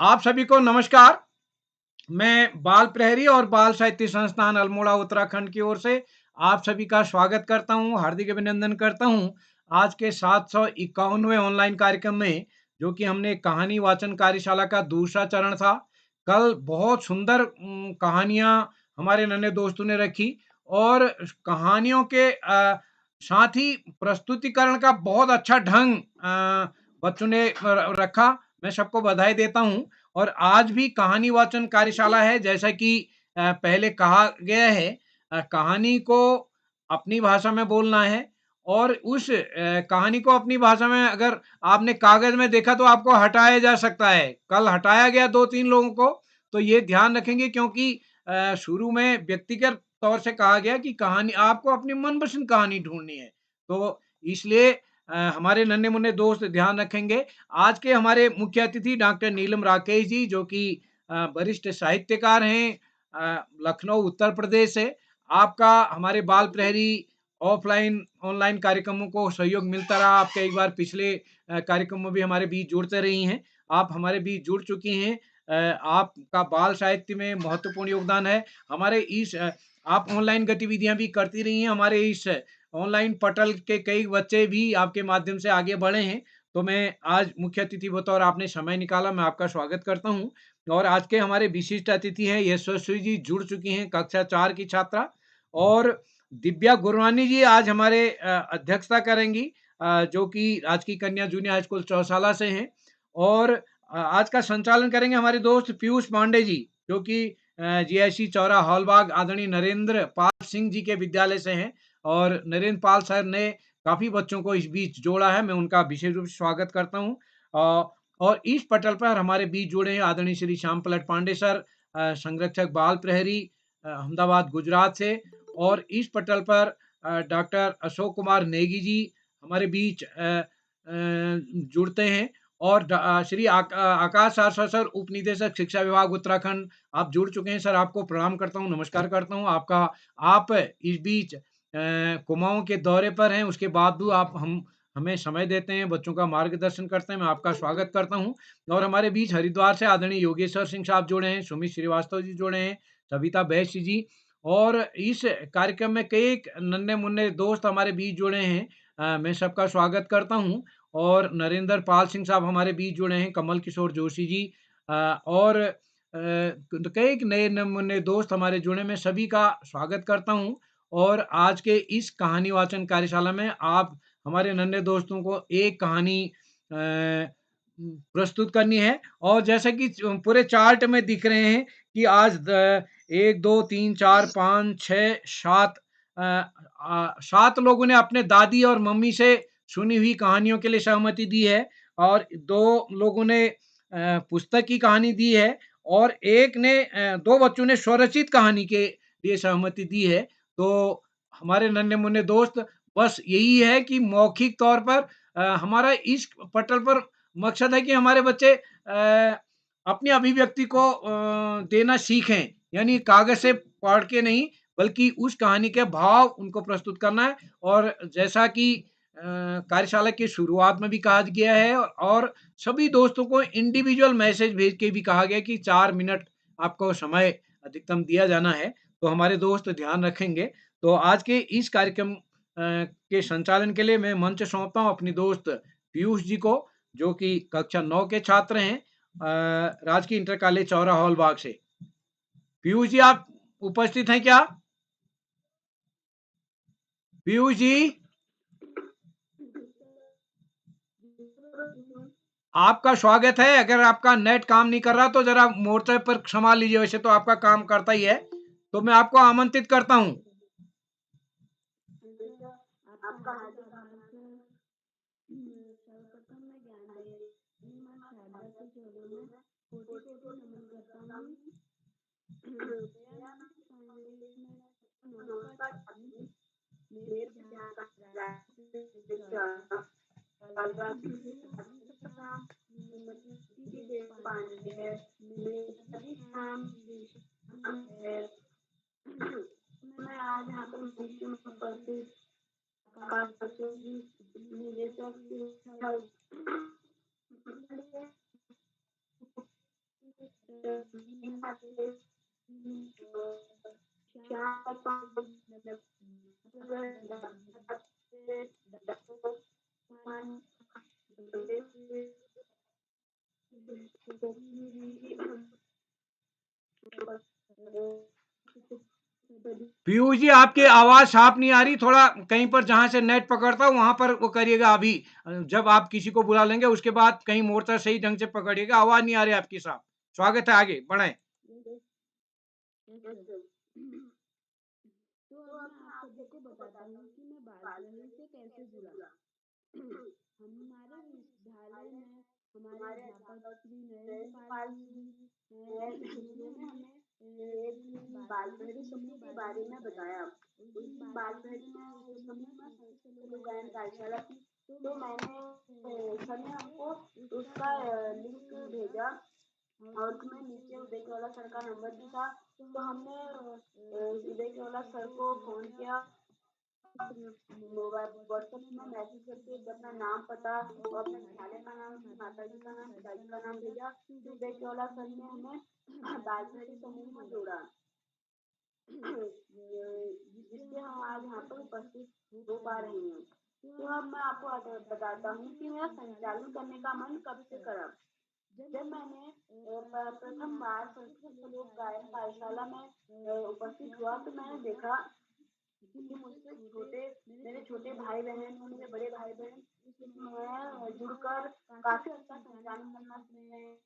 आप सभी को नमस्कार। मैं बाल प्रहरी और बाल साहित्य संस्थान अल्मोड़ा उत्तराखंड की ओर से आप सभी का स्वागत करता हूं, हार्दिक अभिनंदन करता हूं। आज के 751वें ऑनलाइन कार्यक्रम में, जो कि हमने कहानी वाचन कार्यशाला का दूसरा चरण था। कल बहुत सुंदर कहानियां हमारे नन्हे दोस्तों ने रखी और कहानियों के साथ ही प्रस्तुतिकरण का बहुत अच्छा ढंग बच्चों ने रखा। मैं सबको बधाई देता हूं। और आज भी कहानी वाचन कार्यशाला है, जैसा कि पहले कहा गया है। कहानी को अपनी भाषा में बोलना है और उस कहानी को अपनी भाषा में अगर आपने कागज में देखा तो आपको हटाया जा सकता है। कल हटाया गया 2-3 लोगों को, तो ये ध्यान रखेंगे, क्योंकि शुरू में व्यक्तिगत तौर से कहा गया कि कहानी आपको अपनी मनपसंद कहानी ढूंढनी है। तो इसलिए हमारे नन्हे मुन्ने दोस्त ध्यान रखेंगे। आज के हमारे मुख्य अतिथि डॉक्टर नीलम राकेश जी, जो कि वरिष्ठ साहित्यकार हैं, लखनऊ उत्तर प्रदेश से। आपका हमारे बाल प्रहरी ऑफलाइन ऑनलाइन कार्यक्रमों को सहयोग मिलता रहा। आप कई बार पिछले कार्यक्रमों में भी हमारे बीच जुड़ते रही हैं। आप हमारे बीच जुड़ चुकी हैं। आपका बाल साहित्य में महत्वपूर्ण योगदान है। हमारे इस आप ऑनलाइन गतिविधियां भी करती रही हैं। हमारे इस ऑनलाइन पटल के कई बच्चे भी आपके माध्यम से आगे बढ़े हैं। तो मैं आज मुख्य अतिथि बतौर आपने समय निकाला, मैं आपका स्वागत करता हूं। और आज के हमारे विशिष्ट अतिथि हैं यशस्वी जी, जुड़ चुकी हैं, कक्षा 4 की छात्रा। और दिव्या गुरवानी जी आज हमारे अध्यक्षता करेंगी, जो कि राजकीय कन्या जूनियर हाई स्कूल चौसाला से हैं। और आज का संचालन करेंगे हमारे दोस्त पीयूष पांडे जी, जो कि जीआईसी चौरा हॉलबाग आदरणीय नरेंद्र पाल सिंह जी के विद्यालय से हैं। और नरेंद्र पाल सर ने काफी बच्चों को इस बीच जोड़ा है, मैं उनका विशेष रूप से स्वागत करता हूं। और इस पटल पर हमारे बीच जुड़े हैं आदरणीय श्री श्याम पलट पांडे सर, संरक्षक बाल प्रहरी, अहमदाबाद गुजरात से। और इस पटल पर डॉक्टर अशोक कुमार नेगी जी हमारे बीच जुड़ते हैं। और श्री आकाश आशा सर, उप निदेशक शिक्षा विभाग उत्तराखंड, आप जुड़ चुके हैं। सर आपको प्रणाम करता हूं, नमस्कार करता हूं। आप इस बीच कुमाऊं के दौरे पर हैं, उसके बाद भी आप हमें समय देते हैं, बच्चों का मार्गदर्शन करते हैं। मैं आपका स्वागत करता हूं। और हमारे बीच हरिद्वार से आदरणीय योगेश्वर सिंह साहब जुड़े हैं, सुमित श्रीवास्तव जी जुड़े हैं, सविता बैश्य जी। और इस कार्यक्रम में कई नन्हे मुन्ने दोस्त हमारे बीच जुड़े हैं। मैं सबका स्वागत करता हूं। और नरेंद्र पाल सिंह साहब हमारे बीच जुड़े हैं, कमल किशोर जोशी जी, और कई नए नमूने दोस्त हमारे जुड़े, मैं सभी का स्वागत करता हूं। और आज के इस कहानी वाचन कार्यशाला में आप हमारे नन्हे दोस्तों को एक कहानी प्रस्तुत करनी है। और जैसा कि पूरे चार्ट में दिख रहे हैं कि आज 1 2 3 4 5 6 7 7 लोगों ने अपने दादी और मम्मी से सुनी हुई कहानियों के लिए सहमति दी है। और 2 लोगों ने पुस्तक की कहानी दी है। और एक ने 2 बच्चों ने स्वरचित कहानी के लिए सहमति दी है। तो हमारे नन्हे मुन्ने दोस्त, बस यही है कि मौखिक तौर पर हमारा इस पटल पर मकसद है कि हमारे बच्चे अपनी अभिव्यक्ति को देना सीखें, यानी कागज से पढ़ के नहीं, बल्कि उस कहानी के भाव उनको प्रस्तुत करना है। और जैसा कि कार्यशाला की शुरुआत में भी कहा गया है, और सभी दोस्तों को इंडिविजुअल मैसेज भेज के भी कहा गया कि 4 मिनट आपको समय अधिकतम दिया जाना है। तो हमारे दोस्त ध्यान रखेंगे। तो आज के इस कार्यक्रम के संचालन के लिए मैं मंच सौंपता हूँ अपनी दोस्त पीयूष जी को, जो कि कक्षा 9 के छात्र हैं, राजकीय इंटर कॉलेज चौरा हॉल बाग से। पीयूष जी, आप उपस्थित हैं क्या? पीयूष जी, आपका स्वागत है। अगर आपका नेट काम नहीं कर रहा तो जरा मोर्चे पर क्षमा लीजिए, वैसे तो आपका काम करता ही है। तो मैं आपको आमंत्रित करता हूं। पीयूष जी, आपकी आवाज साफ नहीं आ रही। थोड़ा कहीं पर जहां से नेट पकड़ता हो वहां पर वो करिएगा। अभी जब आप किसी को बुला लेंगे उसके बाद कहीं मोर्चा सही ढंग से पकड़िएगा। आवाज नहीं आ रही आपकी साफ। स्वागत है, आगे बढ़ें। तो अब मैं आप सभी को बताता हूँ कि मैं बाल प्रहरी से कैसे जुड़ा। हमारे विद्यालय में हमारे अध्यापक श्री नरेंद्र पाल जी हैं, जिन्होंने हमें एक दिन बाल प्रहरी समूह के बारे में बताया। उस दिन बाल प्रहरी समूह में संस्कृत गायन कार्यशाला थी, तो मैंने सर ने हमको उसका लिंक भेजा और उसमें नीचे उदय केवला सर का नंबर भी था। तो हमने उदय केवला सर को फोन किया, मोबाइल व्हाट्सएप में मैसेज करके अपना नाम, पता और अपने विद्यालय का नाम, माताजी का नाम, पिताजी का नाम भेजा। तो उदय केवला सर ने हमें बाल प्रहरी समूह में जोड़ा, जिससे हम आज यहाँ पर उपस्थित हो पा रहे हैं। तो अब मैं आपको बताता हूँ कि मेरा संचालन करने का मन कब से करा। जब मैंने प्रथम बार संस्कृत लोक गायन कार्यशाला में उपस्थित हुआ, तो मैंने देखा कि मुझसे मेरे छोटे भाई बहन और मेरे बड़े भाई बहन इसमें जुड़कर काफी अच्छा संचालन करना सीख रहे हैं।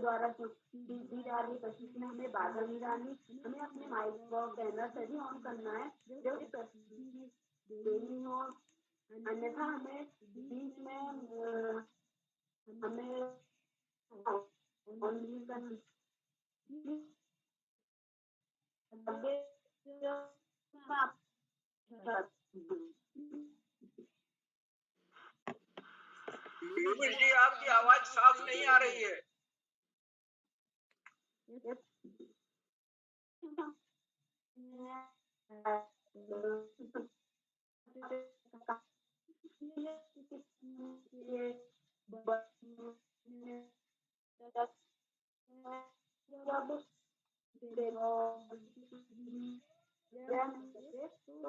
द्वारा दी जा रही प्रस्तुति में हमें बाधा नहीं डालनी, हमें अपने माइक को कैमरा सभी ऑन करना है जब प्रस्तुति देनी हो, अन्यथा हमें बीच में हमें ऑन नहीं करना। पीयूष जी, आपकी आवाज साफ नहीं आ रही है। तो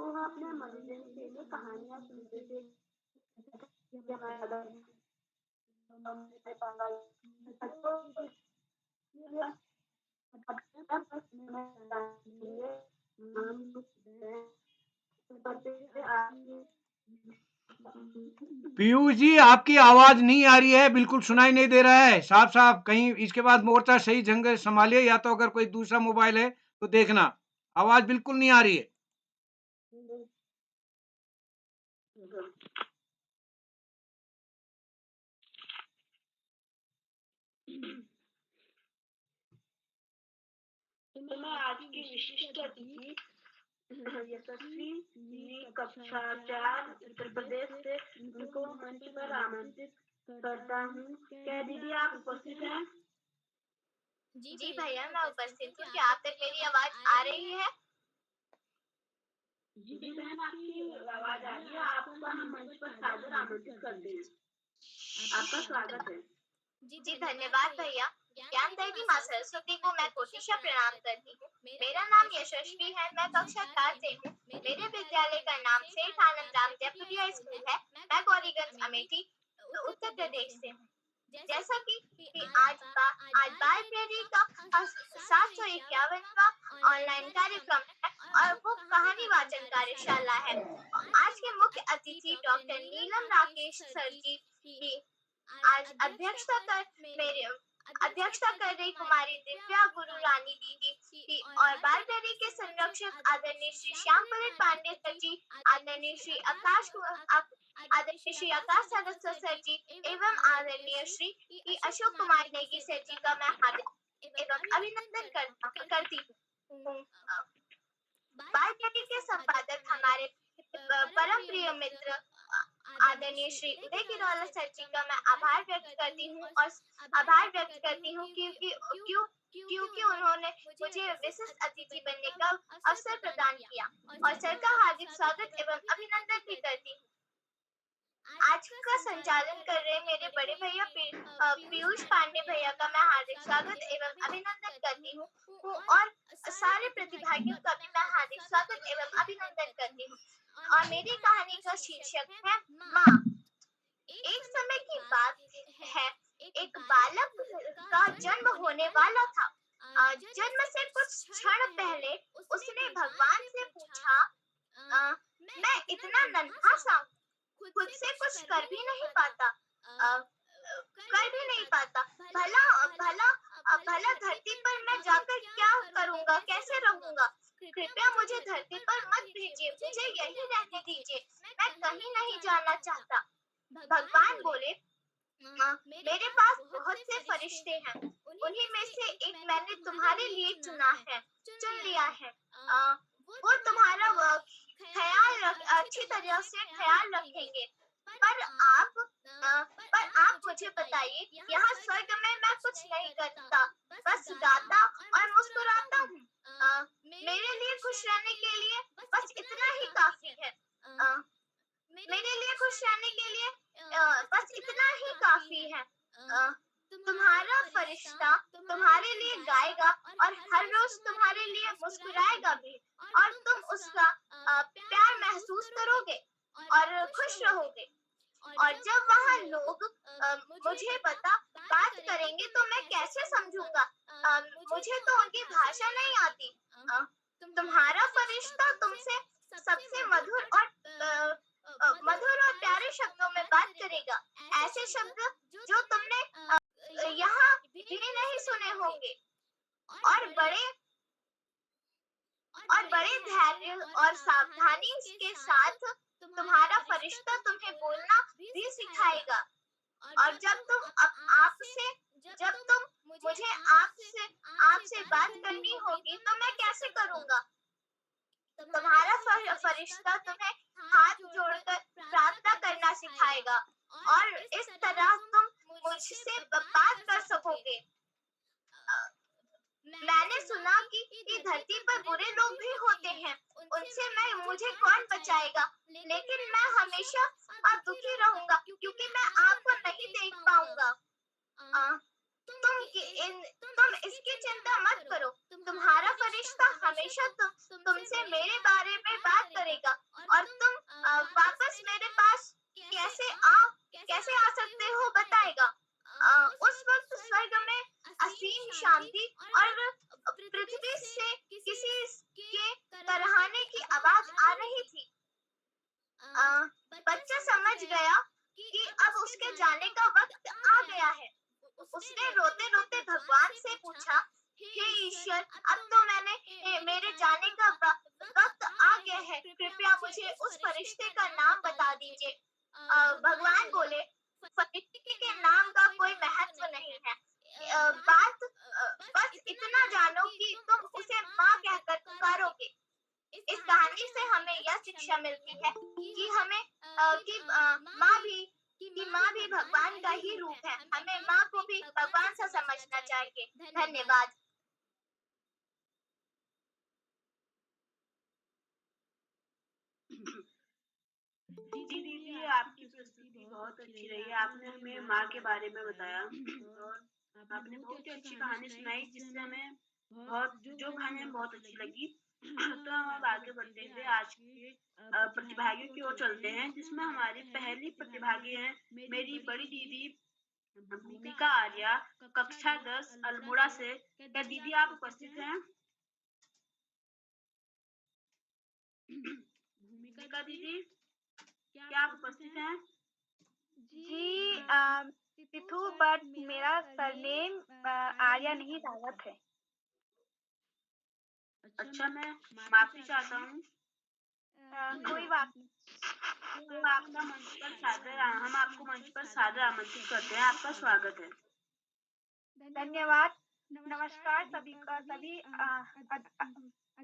हम अपने मनोरंजन के लिए कहानियां सुनते थे। पीयूष जी, आपकी आवाज नहीं आ रही है, बिल्कुल सुनाई नहीं दे रहा है साफ साफ। कहीं इसके बाद मोर्चा सही ढंग से संभालिए, या तो अगर कोई दूसरा मोबाइल है तो देखना। आवाज बिल्कुल नहीं आ रही है। तो मैं आज की विशिष्ट अतिथि यशस्वी जी कक्षा 4 उत्तर प्रदेश से उनको मंच पर आमंत्रित करता हूँ। क्या दीदी आप उपस्थित हैं? जी भैया, मैं उपस्थित हूँ। क्या आप तक मेरी आवाज आ रही है? जी बहन, आपकी आवाज आ रही है। आपका हम मंच पर सादर आमंत्रित करते हैं। आपका स्वागत है। जी धन्यवाद भैया। ज्ञान देवी माँ सरस्वती को मैं कोटिशा प्रणाम करती हूँ। मेरा नाम यशस्वी है, मैं कक्षा 4 से हूँ। मेरे विद्यालय का नाम सेठ आनंद राम जयपुरिया स्कूल है। मैं गौरीगंज अमेठी उत्तर प्रदेश से हूँ। जैसा कि आज बाल प्रहरी का 751वां ऑनलाइन कार्यक्रम है और वो कहानी वाचन कार्यशाला है। आज के मुख्य अतिथि डॉक्टर नीलम राकेश सर जी की आज अध्यक्षता कर रही कुमारी दिव्या गुरु रानी दीदी और बारहवीं के संरक्षक आदरणीय श्री श्याम पलट पांडे सर जी, आदरणीय श्री आकाश सरस्वत सर जी एवं आदरणीय श्री अशोक कुमार नेगी सर जी का मैं हार्दिक एवं अभिनंदन करती हूँ। बारहवीं के संपादक हमारे परम प्रिय मित्र आदरणीय श्री उदय किरोला सर जी का मैं आभार व्यक्त करती हूँ क्योंकि उन्होंने मुझे विशिष्ट अतिथि बनने का अवसर प्रदान किया और सर का हार्दिक स्वागत एवं अभिनंदन भी करती हूँ। आज का संचालन कर रहे मेरे बड़े भैया पीयूष पांडे भैया का मैं हार्दिक स्वागत एवं अभिनंदन करती हूँ और सारे प्रतिभागियों का भी मैं हार्दिक स्वागत एवं अभिनंदन करती हूँ। और मेरी कहानी का शीर्षक है माँ। एक समय की बात है, एक बालक का जन्म होने वाला था। जन्म से कुछ क्षण पहले उसने भगवान से पूछा, मैं इतना नन्हा सा खुद से कुछ कर भी नहीं पाता, भला भला भला धरती पर मैं जाकर क्या करूँगा, कैसे रहूँगा? कृपया मुझे धरती पर मत भेजिए, मुझे यहीं रहने दीजिए, मैं कहीं नहीं जाना चाहता। भगवान बोले, मेरे पास बहुत से फरिश्ते हैं, उन्हीं में से एक मैंने तुम्हारे लिए चुन लिया है। वो तुम्हारा अच्छी तरह से ख्याल रखेंगे। पर आप मुझे बताइए, यहाँ स्वर्ग में मैं कुछ नहीं करता, बस गाता और मुस्कुराता हूँ। मेरे लिए खुश रहने के लिए बस इतना ही काफी है। मेरे लिए खुश रहने के लिए बस इतना ही काफी है। तुम्हारा फरिश्ता तुम्हारे लिए गाएगा और हर रोज तुम्हारे लिए मुस्कुराएगा भी, और तुम उसका प्यार महसूस करोगे और खुश रहोगे। और जब वहाँ लोग मुझे बात करेंगे तो मैं कैसे समझूंगा? मुझे तो उनकी भाषा नहीं आती। तुम्हारा फरिश्ता तुमसे सबसे मधुर और प्यारे शब्दों में बात करेगा, ऐसे शब्द जो तुमने यहाँ भी नहीं सुने होंगे। और बड़े धैर्य और सावधानी के साथ तुम्हारा फरिश्ता तुम्हें बोलना भी सिखाएगा। और जब तुम मुझे आपसे बात करनी होगी तो मैं कैसे करूँगा? तुम्हारा फरिश्ता तुम्हें हाथ जोड़कर प्रार्थना करना सिखाएगा और इस तरह तुम मुझसे बात कर सकोगे। मैंने सुना कि धरती पर बुरे लोग भी होते हैं, उनसे मुझे कौन बचाएगा? लेकिन मैं हमेशा दुखी रहूंगा क्योंकि मैं आपको नहीं देख पाऊंगा। तुम इसकी चिंता मत करो, तुम्हारा फरिश्ता हमेशा तुमसे मेरे बारे में बात करेगा और तुम वापस मेरे पास कैसे आ सकते हो बताएगा। उस वक्त स्वर्ग में असीम शांति और पृथ्वी से किसी के कराहने की आवाज आ रही थी। बच्चा समझ गया कि अब उसके जाने का वक्त आ गया है। उसने रोते रोते भगवान से पूछा, हे ईश्वर, अब तो मेरे जाने का वक्त आ गया है, कृपया मुझे उस फरिश्ते का नाम बता दीजिए। भगवान बोले, फरिश्ते के नाम का कोई महत्व नहीं है, बस इतना जानो कि तुम उसे माँ कहकर पुकारोगे। इस कहानी से हमें यह शिक्षा मिलती है कि माँ भी भगवान का ही रूप है। हमें माँ को भी भगवान सा समझना चाहिए। धन्यवाद। जी दीदी, आपकी प्रस्तुति बहुत अच्छी रही। आपने हमें माँ के बारे में बताया और आपने बहुत ही अच्छी कहानी सुनाई जिससे हमें जो कहानी हमें बहुत अच्छी लगी। तो हम अब आगे बढ़ते हुए आज के प्रतिभागियों की ओर चलते हैं, जिसमें हमारी पहली प्रतिभागी हैं मेरी बड़ी दीदी भूमिका आर्या, कक्षा 10 अल्मोड़ा से। क्या दीदी आप उपस्थित हैं? भूमिका दीदी, क्या आप उपस्थित हैं? जी तिथु, बट मेरा सरनेम आर्या नहीं रावत है। अच्छा, मैं माफ़ी चाहता हूँ। कोई बात तो आपका मंच पर सादर हम आपको मंच पर सादर आमंत्रित करते हैं, आपका स्वागत है। धन्यवाद। नमस्कार सभी का सभी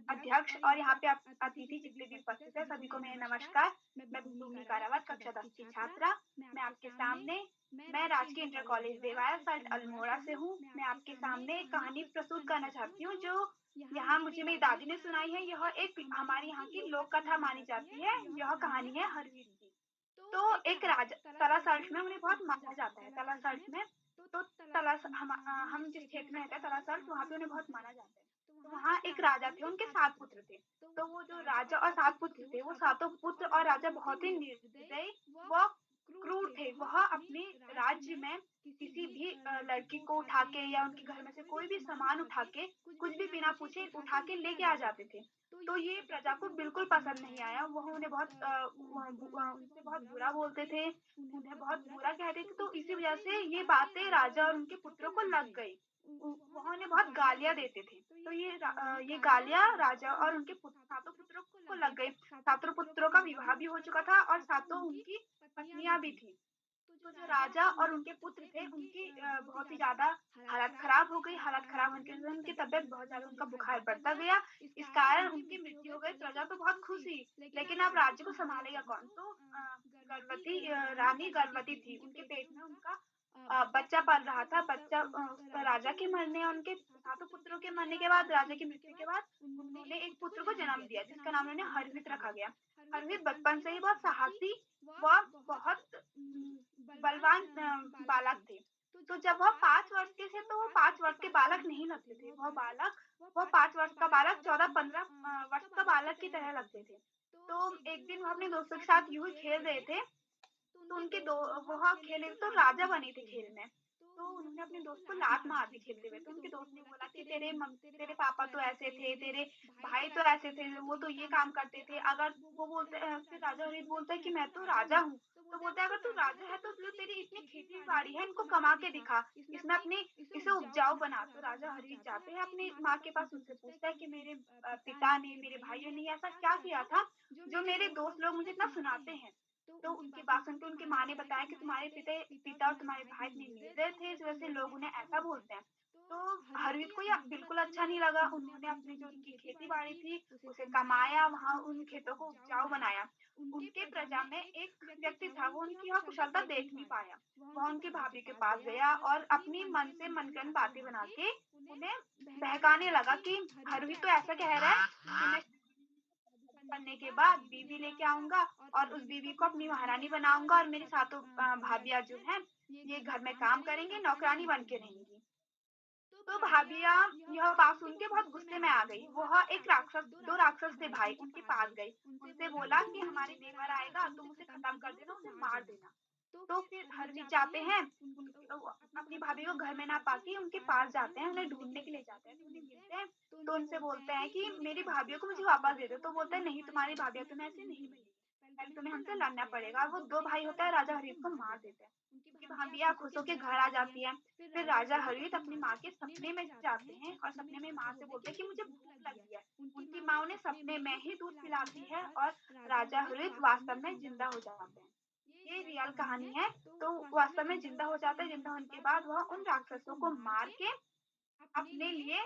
अध्यक्ष और यहाँ पे अतिथि जितने भी उपस्थित हैं सभी को मेरा नमस्कार। मैं भूमि कारावत कक्षा 10 की छात्रा। मैं आपके सामने मैं राजकीय इंटर कॉलेज देवाया साइड अल्मोड़ा से हूँ। मैं आपके सामने एक कहानी प्रस्तुत करना चाहती हूँ जो यहाँ मुझे मेरी दादी ने सुनाई है। यह एक हमारी यहाँ की लोक कथा मानी जाती है। यह कहानी है हरवीर की। तो एक राजा तलासर्ष में उन्हें बहुत माना जाता है। तलासर्ष में तो हम जिस क्षेत्र में रहते हैं तलासर्ष वहाँ पे उन्हें बहुत माना जाता है। तो वहाँ एक राजा थे, उनके 7 पुत्र थे। तो वो जो राजा और 7 पुत्र थे वो सातों पुत्र और राजा बहुत ही निर्दयी व क्रूर थे। वह अपने राज्य में किसी भी लड़की को उठा के या उनके घर में से कोई भी सामान उठा के कुछ भी बिना पूछे उठा के लेके आ जाते थे। तो ये प्रजा को बिल्कुल पसंद नहीं आया। वह उन्हें बहुत उनसे बहुत बुरा बोलते थे, उन्हें बहुत बुरा कहते थे। तो इसी वजह से ये बातें राजा और उनके पुत्रों को लग गई। वह उन्हें बहुत गालियां देते थे। तो ये गालियां राजा और उनके सातों पुत्रों को लग गई। सातों पुत्रों का विवाह भी हो चुका था और सातों उनकी पत्नियां भी थी। तो जो राजा और उनके पुत्र थे उनकी बहुत ही ज्यादा हालत खराब हो गई। हालत खराब होने की वजह से उनकी तबीयत बहुत ज्यादा उनका बुखार बढ़ता गया। इस कारण उनकी मृत्यु हो गई। प्रजा तो बहुत खुश हुई, लेकिन अब राज्य को संभालेगा कौन? तो गर्भवती रानी गर्भवती थी। उनके पेट में उनका बच्चा पल रहा था। बच्चा राजा के मरने और उनके सातों पुत्रों के मरने के बाद, राजा की मृत्यु के बाद उन्होंने एक पुत्र को जन्म दिया जिसका नाम उन्होंने हरवीत रखा गया। हरवीत बचपन से ही बहुत साहसी व बहुत बलवान बालक थे। तो जब वह 5 वर्ष के थे तो वो 5 वर्ष के बालक नहीं लगते थे। वह 5 वर्ष का बालक 14-15 वर्ष का बालक की तरह लगते थे। तो एक दिन वह अपने दोस्तों के साथ यूं ही खेल रहे थे। तो उनके दो वह खेले तो राजा बने थे खेल में। तो उन्होंने अपने दोस्त को लात मार दी खेलते हुए। तो उनके दोस्त ने बोला कि तेरे पापा तो ऐसे थे, तेरे भाई तो ऐसे थे, वो तो ये काम करते थे। अगर वो बोलते फिर राजा हरित बोलता है कि मैं तो राजा हूँ। तो बोलते हैं अगर तू राजा है तो जो तेरी इतनी खेती बाड़ी है इनको कमा के दिखा, इसमें अपनी इसे उपजाऊ बना। तो राजा हरित जाते हैं अपनी माँ के पास, उनसे पूछता है कि मेरे पिता ने मेरे भाइयों ने ऐसा क्या किया था जो मेरे दोस्त लोग मुझे इतना सुनाते हैं। तो उनकी बात सुन के उनकी माँ ने बताया कि तुम्हारे पिता और तुम्हारे भाई इतने निर्दय थे इस वजह से लोग उन्हें ऐसा बोलते हैं। तो हरवीत को यह बिल्कुल अच्छा नहीं लगा। उन्होंने अपनी जो उनकी खेती बाड़ी थी उसे कमाया, वहां उन खेतों को उपजाऊ बनाया। उनके प्रजा में एक व्यक्ति था, वो उनकी वह कुशलता देख नहीं पाया। वह उनकी भाभी के पास गया और अपनी मन से मनगढ़ंत बातें बना के उन्हें बहकाने लगा कि हरवीत तो ऐसा कह रहा है कि मैं शादी करने के बाद बीवी लेके आऊंगा और उस बीवी को अपनी महारानी बनाऊंगा और मेरी सातों भाभियां जो हैं ये घर में काम करेंगे, नौकरानी बन के रहेंगी। तो भाभियां यह बात सुन के बहुत गुस्से में आ गई। वह एक राक्षस दो राक्षस थे भाई, उनके पास गई। उनसे बोला कि हमारे देवर आएगा, तुम उसे खत्म कर देना, उसे मार देना। तो फिर हरवीत जाते हैं अपनी भाभी को घर में ना पाके उनके पास जाते हैं, उन्हें ढूंढने के लिए जाते हैं। तो उन्हें मिलते हैं तो उनसे बोलते हैं कि मेरी भाभियों को मुझे वापस दे दो। तो बोलते हैं नहीं, तुम्हारी भाभियां तुम्हें ऐसे नहीं मिलेगी, पहले तुम्हें हमसे लड़ना पड़ेगा। और वो दो भाई होता है, राजा हरीत को मार देते हैं। उनकी भाभियां खुश होकर घर आ जाती है। फिर राजा हरीत अपनी माँ के सपने में जाते हैं और सपने में माँ से बोलते हैं कि मुझे भूख लगी है। उनकी माँ उन्हें सपने में ही दूध पिलाती है और राजा हरीत वास्तव में जिंदा हो जाते हैं। ये रियल कहानी है। तो वास्तव में जिंदा हो जाता है। जिंदा होने के बाद वह उन राक्षसों को मार के अपने लिए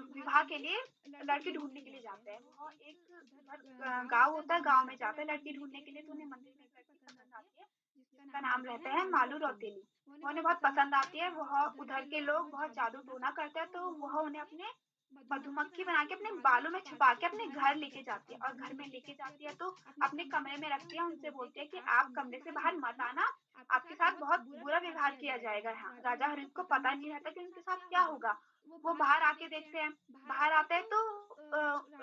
विवाह के लिए लड़की ढूंढने के लिए जाते हैं। वह एक उधर गांव होता है, गांव में जाता है लड़की ढूंढने के लिए। तो उन्हें मंदिर में एक लड़की पसंद आती है जिसका नाम रहता है मालू रौतेली। वो उन्हें बहुत पसंद आती है। वह उधर के लोग बहुत जादू टोना करते हैं, तो वह उन्हें अपने मधुमक्खी बना के अपने बालों में छुपा के अपने घर लेके जाती है। और घर में लेके जाती है तो अपने कमरे में रखती है। उनसे बोलती है कि आप कमरे से बाहर मत आना, आपके साथ बहुत बुरा व्यवहार किया जाएगा। यहाँ राजा हरित को पता नहीं रहता कि उनके साथ क्या होगा। वो बाहर आके देखते हैं। बाहर आते हैं तो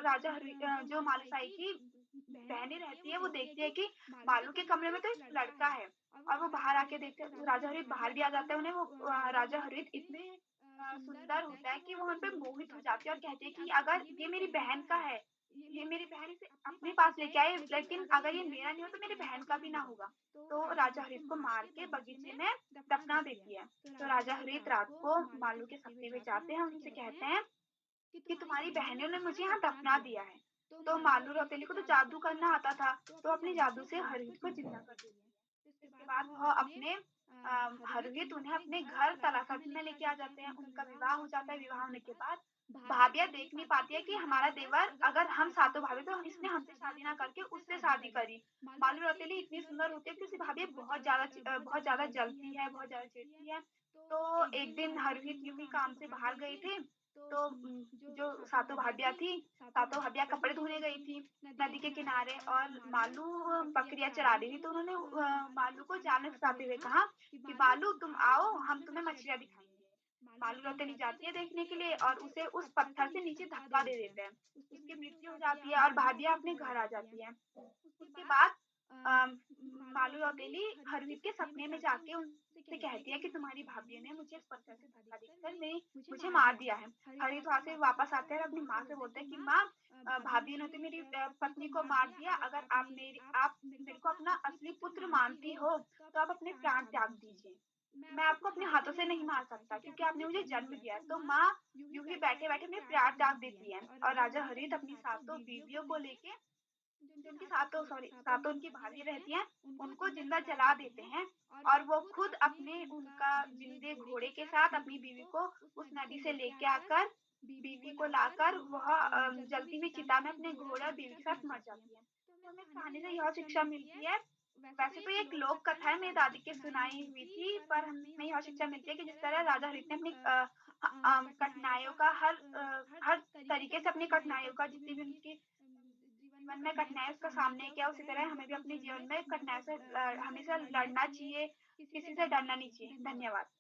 राजा जो मालूसाई की बहनें रहती है वो देखती है कि मालू के कमरे में तो एक लड़का है। और वो बाहर आके देखते हैं, राजा हरित बाहर भी आ जाते हैं। उन्हें वो राजा हरित इतने सुंदर होता है कि वो उन पे मोहित हो जाती है और कहती है कि अगर ये मेरी बहन का है, ये मेरी बहन इसे अपने पास लेके आए, लेकिन अगर ये मेरा नहीं हो तो मेरी बहन का भी ना होगा। तो राजा हरित को मार के बगीचे में दफना देती है। तो राजा हरित रात को मालू के सपने में जाते हैं, उनसे कहते हैं कि तुम्हारी बहनों ने मुझे यहाँ दफना दिया है। तो मालू रौतेली को तो जादू करना आता था, तो अपने जादू से हरहित को जिंदा कर देती है। इसके बाद वह अपने हरहित उन्हें अपने घर तलाशत में लेके आ जाते हैं। उनका विवाह हो जाता है। विवाह होने के बाद भाभिया देख नहीं पाती है कि हमारा देवर, अगर हम सातों भाभी तो इसने हमसे शादी ना करके उससे शादी करी। मालू रौतेली इतनी सुंदर होती है कि उसकी भाभी बहुत ज्यादा जलती है, बहुत ज्यादा चिढ़ती है। तो एक दिन हरहित यूं ही काम से बाहर गए थे, तो जो सातों भाभियां थी, सातों भाभियां कपड़े धोने गई थी नदी के किनारे, और मालू बकरियां चरा रही थी। तो उन्होंने मालू को जाल में फंसाते हुए कहा कि मालू तुम आओ, हम तुम्हें मछलियां दिखाएंगे। मालू रौतेली जाती है देखने के लिए और उसे उस पत्थर से नीचे धक्का दे देते हैं। उसकी मृत्यु हो जाती है और भाभिया अपने घर आ जाती है। उसके बाद अम, मालू रौतेली हरवीर के सपने में जाके उनसे कहती है कि तुम्हारी भाभी ने मुझे इस पत्थर से धक्का देकर मुझे मार दिया है। हरित वहां से वापस आते हैं और अपनी माँ से बोलते हैं कि माँ, भाभी ने तो मेरी पत्नी को मार दिया। अगर आप मेरे को अपना असली पुत्र मानती हो तो आप अपने प्राण त्याग दीजिए। मैं आपको अपने हाथों से नहीं मार सकता क्योंकि आपने मुझे जन्म दिया है। तो माँ यूं ही बैठे बैठे अपने प्राण त्याग देती है और राजा हरित अपनी सातों बीवियों को लेके, जो उनकी सातों उनकी भाभी रहती हैं, उनको जिंदा जला देते हैं। और वो खुद अपने उनका जिंदे घोड़े के साथ अपनी बीवी को उस नदी से लेके आकर, बीवी को लाकर वह जलती हुई चिता में अपने घोड़े और बीवी के साथ मर जाती है। तो हमें इस कहानी से यह शिक्षा मिलती है। वैसे तो ये एक लोक कथा है, मेरी दादी की सुनाई हुई थी, पर हमें यह शिक्षा मिलती है कि जिस तरह राजा हरित ने अपनी कठिनाइयों का हर तरीके से अपनी कठिनाइयों का, जितनी भी उनकी जीवन में कठिनाई उसका सामने किया, उसी तरह हमें भी अपने जीवन में कठिनाई से हमेशा लड़ना चाहिए, किसी से डरना नहीं चाहिए। धन्यवाद।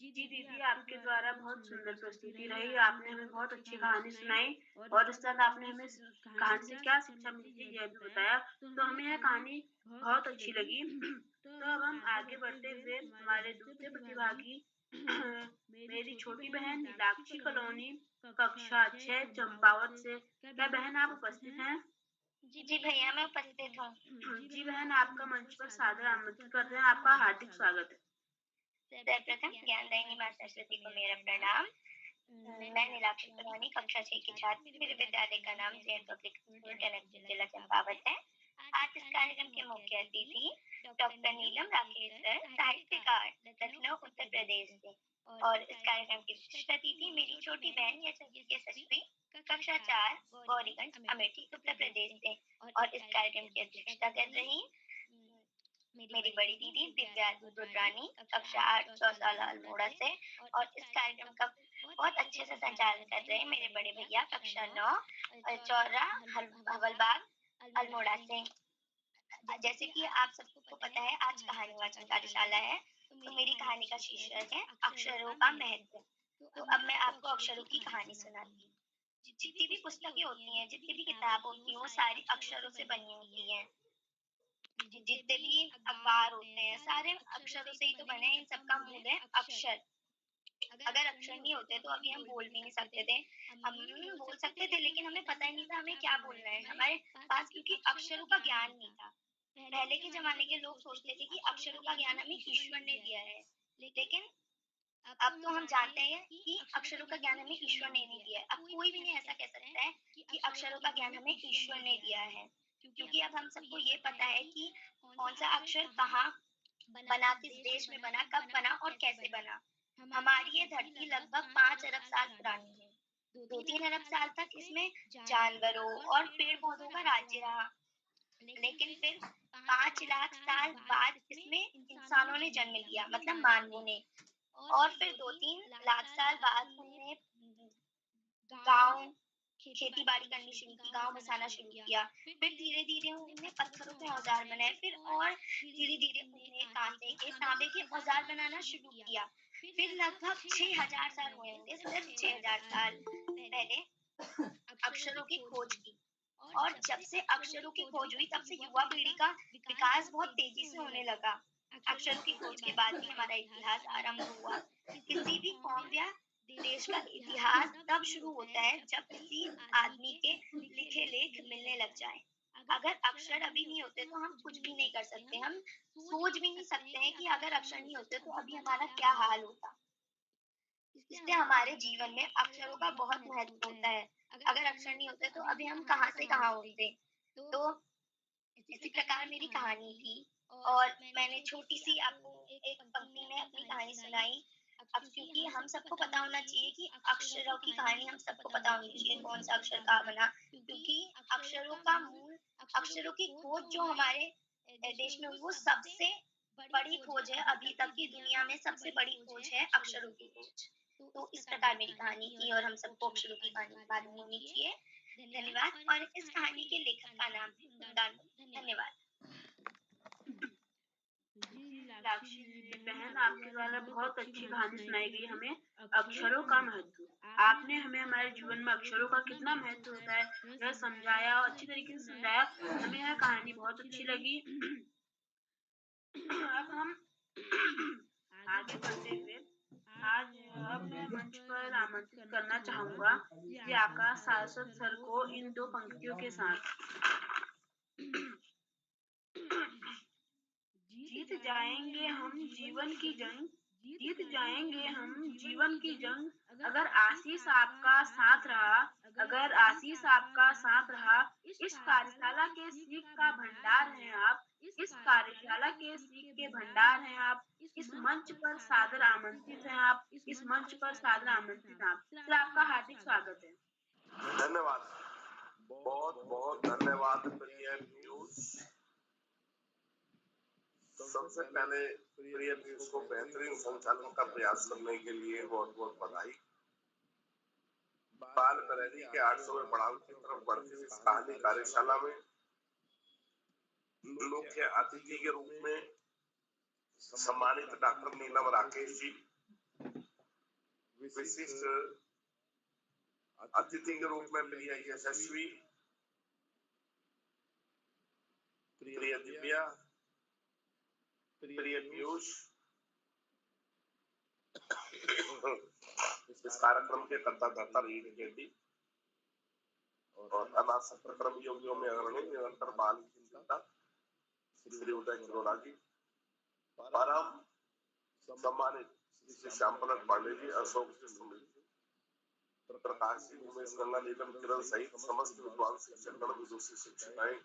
जी दीदी, आपके द्वारा बहुत सुंदर प्रस्तुति रही। आपने हमें बहुत अच्छी कहानी सुनाई और इस साथ आपने हमें कहानी से क्या शिक्षा मिलती है यह भी बताया। तो हमें यह कहानी बहुत अच्छी लगी। तो अब हम आगे बढ़ते हुए हमारे दूसरे प्रतिभागी मेरी छोटी बहन नीलाक्षी कॉलोनी कक्षा 6 चंपावत से, क्या बहन आप उपस्थित हैं? जी भैया, मैं उपस्थित हूँ। जी बहन, आपका मंच पर सादर आमंत्रित करते हैं। आपका हार्दिक स्वागत है। सर्वप्रथम ज्ञानदायिनी माँ सरस्वती को मेरा प्रणाम। मैं नीलाक्षी कॉलोनी कक्षा 6 की छात्र। मेरे विद्यालय का नाम जैन पब्लिक स्कूल टनकपुर जिला चंपावत है। आज इस कार्यक्रम के मुख्य अतिथि डॉक्टर नीलम राकेश सर, साहित्यकार, लखनऊ उत्तर प्रदेश से। और इस कार्यक्रम की विशिष्ट अतिथि मेरी छोटी बहन यशस्वी, कक्षा 4, गौरीगंज अमेठी उत्तर प्रदेश से। और इस कार्यक्रम की अध्यक्षता कर रही मेरी बड़ी दीदी दिव्या रुद्रानी, कक्षा 8 चौसाला अल्मोड़ा से। और इस कार्यक्रम का बहुत अच्छे से संचालन कर रहे हैं मेरे बड़े भैया, कक्षा 9 चौरा हवलबाग अल्मोड़ा से। जैसे कि आप सबको पता है, आज कहानी वाचन कार्यशाला है, तो मेरी कहानी का शीर्षक है अक्षरों का महत्व। तो अब मैं आपको अक्षरों की कहानी सुनाती हूँ। जितनी भी पुस्तकें होती हैं, जितनी भी किताब होती हैं, वो सारी अक्षरों से बनी होती हैं। जितने भी अखबार होते हैं, सारे अक्षरों से ही तो बने हैं। इन सबका मूल है अक्षर। अगर अक्षर नहीं होते तो अभी हम बोल भी नहीं सकते थे। हम बोल सकते थे लेकिन हमें पता ही नहीं था हमें क्या बोलना है हमारे पास, क्योंकि अक्षरों का ज्ञान नहीं था। पहले के जमाने के लोग सोचते थे कि अक्षरों का ज्ञान हमें ईश्वर ने दिया है, लेकिन अब तो हम जानते हैं कि अक्षरों का ज्ञान हमें ईश्वर ने नहीं दिया है। अब कोई भी नहीं ऐसा कह सकता है कि अक्षरों का ज्ञान हमें ईश्वर ने दिया है, क्योंकि अब हम सबको ये पता है कि कौन सा अक्षर कहाँ बना, किस देश में बना, कब बना और कैसे बना। हमारी ये धरती लगभग 5 अरब साल पुरानी है। 2-3 अरब साल तक इसमें जानवरों और पेड़ पौधों का राज्य रहा, लेकिन फिर 5 लाख साल बाद इसमें इंसानों ने जन्म लिया, मतलब मानवों ने। और फिर 2-3 लाख साल बाद उन्हें गांव खेती बाड़ी करनी शुरू की, गांव बसाना शुरू किया। फिर धीरे धीरे उन्होंने पत्थरों के औजार बनाए, फिर और धीरे धीरे उन्होंने कांसे के, तांबे के औजार बनाना शुरू किया। फिर लगभग 6,000 साल हुए होंगे, सिर्फ 6,000 साल पहले अक्षरों की खोज की। और जब से अक्षरों की खोज हुई, तब से युवा पीढ़ी का विकास बहुत तेजी से होने लगा। अक्षरों की खोज के बाद ही हमारा इतिहास आरंभ हुआ। किसी भी कौम या देश का इतिहास तब शुरू होता है जब किसी आदमी के लिखे लेख मिलने लग जाए। अगर अक्षर अभी नहीं होते तो हम कुछ भी नहीं कर सकते, हम सोच भी नहीं सकते हैं कि अगर अक्षर नहीं होते तो अभी हमारा क्या हाल होता। इसलिए हमारे जीवन में अक्षरों का बहुत महत्व होता है। अगर अक्षर नहीं होते तो अभी हम कहाँ से कहाँ होते। तो इसी प्रकार मेरी कहानी थी और मैंने छोटी-सी आपको एक पंक्ति में अपनी कहानी सुनाई। अब क्योंकि हम सबको पता होना चाहिए कि अक्षरों की कहानी हम सबको पता होनी चाहिए, कौन-सा अक्षर कहाँ बना, क्योंकि अक्षरों का मूल, अक्षरों की खोज जो हमारे देश में हुई, वो सबसे बड़ी खोज है, अभी तक की दुनिया में सबसे बड़ी खोज है अक्षरों की खोज। तो इस प्रकार मेरी कहानी थी और हम सबको अक्षरों की कहानी मालूम होनी चाहिए। धन्यवाद और इस कहानी के लेखक का नाम है कुंदान। धन्यवाद। जी मीनाक्षी मीनाक्षी बहन, बहन, आपके आपके द्वारा द्वारा बहुत बहुत अच्छी अच्छी कहानी कहानी सुनाई सुनाई गई गई हमें हमें अक्षरों अक्षरों का का महत्व। महत्व। आपने आपने हमें हमें हमारे हमारे जीवन जीवन में में अक्षरों का कितना महत्व होता है यह समझाया और अच्छी तरीके से समझाया। हमें यह कहानी बहुत अच्छी लगी। अब हम आगे बढ़ते हुए आज अब मैं मंच पर आमंत्रित करना चाहूंगा जी आकाश सारस्वत सर को इन दो पंक्तियों के साथ। जीत जाएंगे हम जीवन की जंग, जीत जाएंगे हम जीवन की जंग, अगर आशीष आपका साथ रहा, अगर आशीष आपका साथ रहा। इस कार्यशाला के सीख का भंडार हैं आप, इस कार्यशाला के सीख के भंडार हैं आप, इस मंच पर सादर आमंत्रित हैं आप, इस मंच पर सादर आमंत्रित हैं आप। सर, आपका हार्दिक स्वागत है। धन्यवाद, बहुत बहुत धन्यवाद प्रिय पीयूष। सबसे पहले प्रिय पीयूष को बेहतरीन संचालन का प्रयास करने के लिए बहुत बहुत बधाई। बाल बरेली के 800वें पड़ाव की तरफ बढ़ती हुई इस कहानी कार्यशाला में मुख्य अतिथि के रूप में सम्मानित डॉक्टर नीलम राकेश जी, विशिष्ट अतिथि के रूप में प्रिय यशस्वी, प्रिय दिव्या, प्रिय पीयूष, इस कार्यक्रम के कर्ता धर्ता रीड और अनासक्त कर्म योगियों में अग्रणी निरंतर बाल की चिंता श्री उदय किरोड़ा जी, परम सम्मानित श्री श्यामपलक पांडे जी, अशोक जी, सुमित जी, प्रकाश जी, उमेश गंगा, नीलम किरण सहित समस्त विद्वान शिक्षक गण, विदुषी शिक्षिकाएं,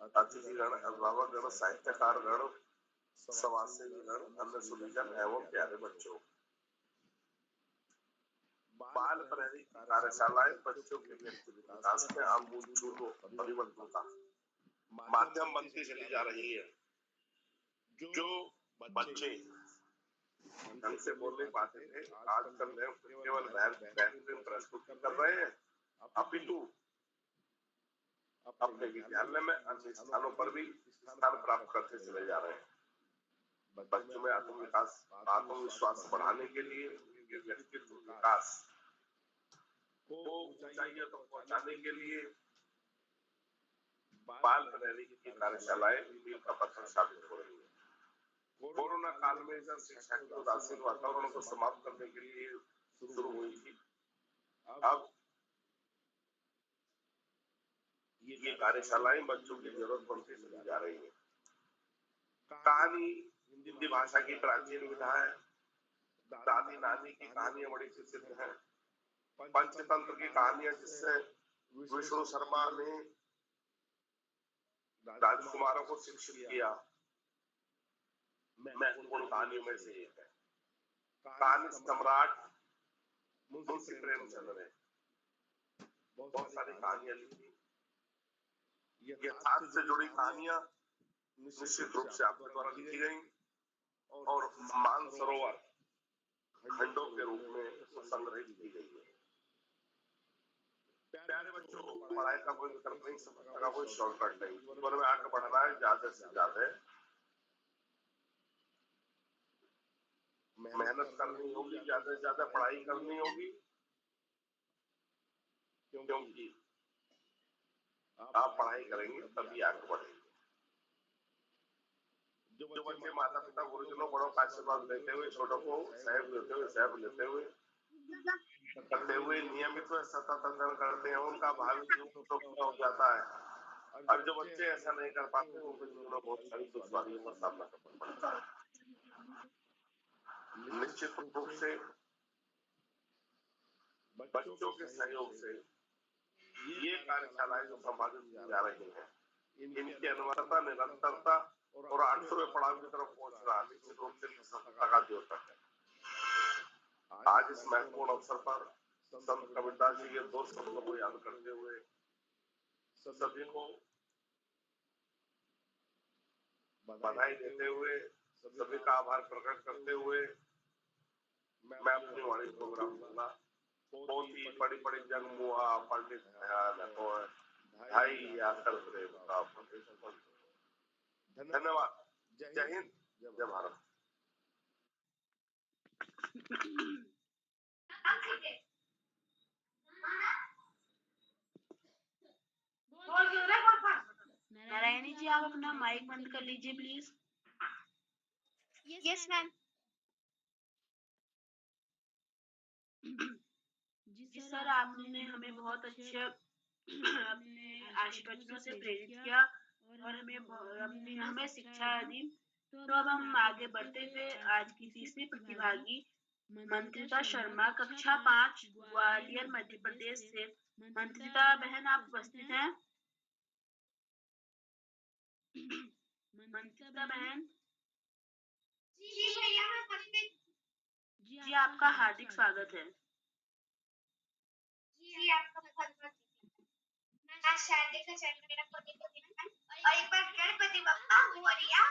अतिथिगण, अभिभावक गण, साहित्यकार गण, समाजसेवी गण, अन्य सुधीजन एवं प्यारे बच्चों। बाल प्रहरी की कार्यशालाएं बच्चों के व्यक्तित्व विकास में आमूल परिवर्तन का माध्यम बनती चली जा रही है। जो बच्चे ढंग से बोल नहीं पाते थे, आजकल केवल बेहतरीन प्रस्तुति कर रहे हैं, अपितु अपने विद्यालय में अन्य स्थानों पर भी स्थान प्राप्त करते चले जा रहे हैं। बच्चों में आत्मविकास, आत्मविश्वास बढ़ाने के लिए व्यक्तित्व विकास को ऊंचाइयों तक पहुंचाने के लिए बाल प्रहरी की कार्यशालाएं मील का पत्थर साबित हो रही है। कोरोना काल में जब शिक्षा के उदासीन वातावरण को समाप्त करने के लिए शुरू हुई थी, अब ये कार्यशालाएं बच्चों की जरूरत बनती चली जा रही है। कहानी हिंदी भाषा की प्राचीन विधा है। दादी नानी की कहानियां बड़ी प्रसिद्ध हैं। पंचतंत्र की कहानियां जिससे विष्णु शर्मा ने राजकुमारों को शिक्षित किया, महत्वपूर्ण कहानियों में से एक है। कहानी सम्राट मुंशी प्रेमचंद ने बहुत सारी कहानियां लिखी। यथार्थ से जुड़ी कहानियां निश्चित रूप से आपके द्वारा लिखी गई और मानसरोवर खंडों के रूप में संग्रहित की गई है। प्यारे बच्चों, पढ़ाई का कोई विकल्प नहीं, सफलता का कोई शॉर्टकट नहीं। जीवन में आगे बढ़ना है, ज्यादा से ज्यादा मेहनत करनी होगी, ज्यादा से ज्यादा पढ़ाई करनी होगी, क्योंकि आप पढ़ाई करेंगे तभी आगे बढ़ेंगे। जो बच्चे माता पिता गुरुजनों बड़ों का आशीर्वाद लेते हुए, छोटों को सहयोग देते हुए, सहयोग लेते हुए करते हुए नियमित व सतत अध्ययन करते हैं, उनका भावी जीवन सुखमय हो जाता है। और जो बच्चे ऐसा नहीं कर पाते उनको जीवन में बहुत सारी दुश्वारियों का सामना करना पड़ता है। निश्चित रूप से बच्चों के सहयोग से ये कार्यशालाएं जो संपादित की जा रही हैं, इनकी अनिवार्यता, निरंतरता और 800वें पड़ाव की तरफ पहुंचना निश्चित रूप से सफलता का द्योतक है। आज इस महत्वपूर्ण अवसर पर संत कबीरदास जी के 2 शब्दों को याद करते हुए सभी को बधाई देते हुए, सभी का आभार प्रकट करते हुए मैं अपनी वाणी प्रोग्राम दूंगा। बहुत ही बड़ी बड़ी जन्मुआ पंडित दयाल हो ढाई आकर प्रेम का धन्यवाद। जय हिंद, जय भारत। नारायणी जी, आप अपना माइक बंद कर लीजिए प्लीज। Yes ma'am. जी सर, आपने हमें बहुत अच्छे अपने आशीर्वचनों से प्रेरित किया और हमें शिक्षा दी। तो अब हम आगे बढ़ते हुए आज की तीसरी प्रतिभागी मंत्रिता शर्मा, कक्षा 5, ग्वालियर मध्य प्रदेश से। मंत्रिता बहन, आप उपस्थित हैं? मंत्रिता बहन जी भैया मैं उपस्थित। जी, आपका हार्दिक स्वागत है। जी आपका बहुत बहुत मैं शादी का चरण मेरा कोटि को नमन और एक बार गणपति बप्पा मोरया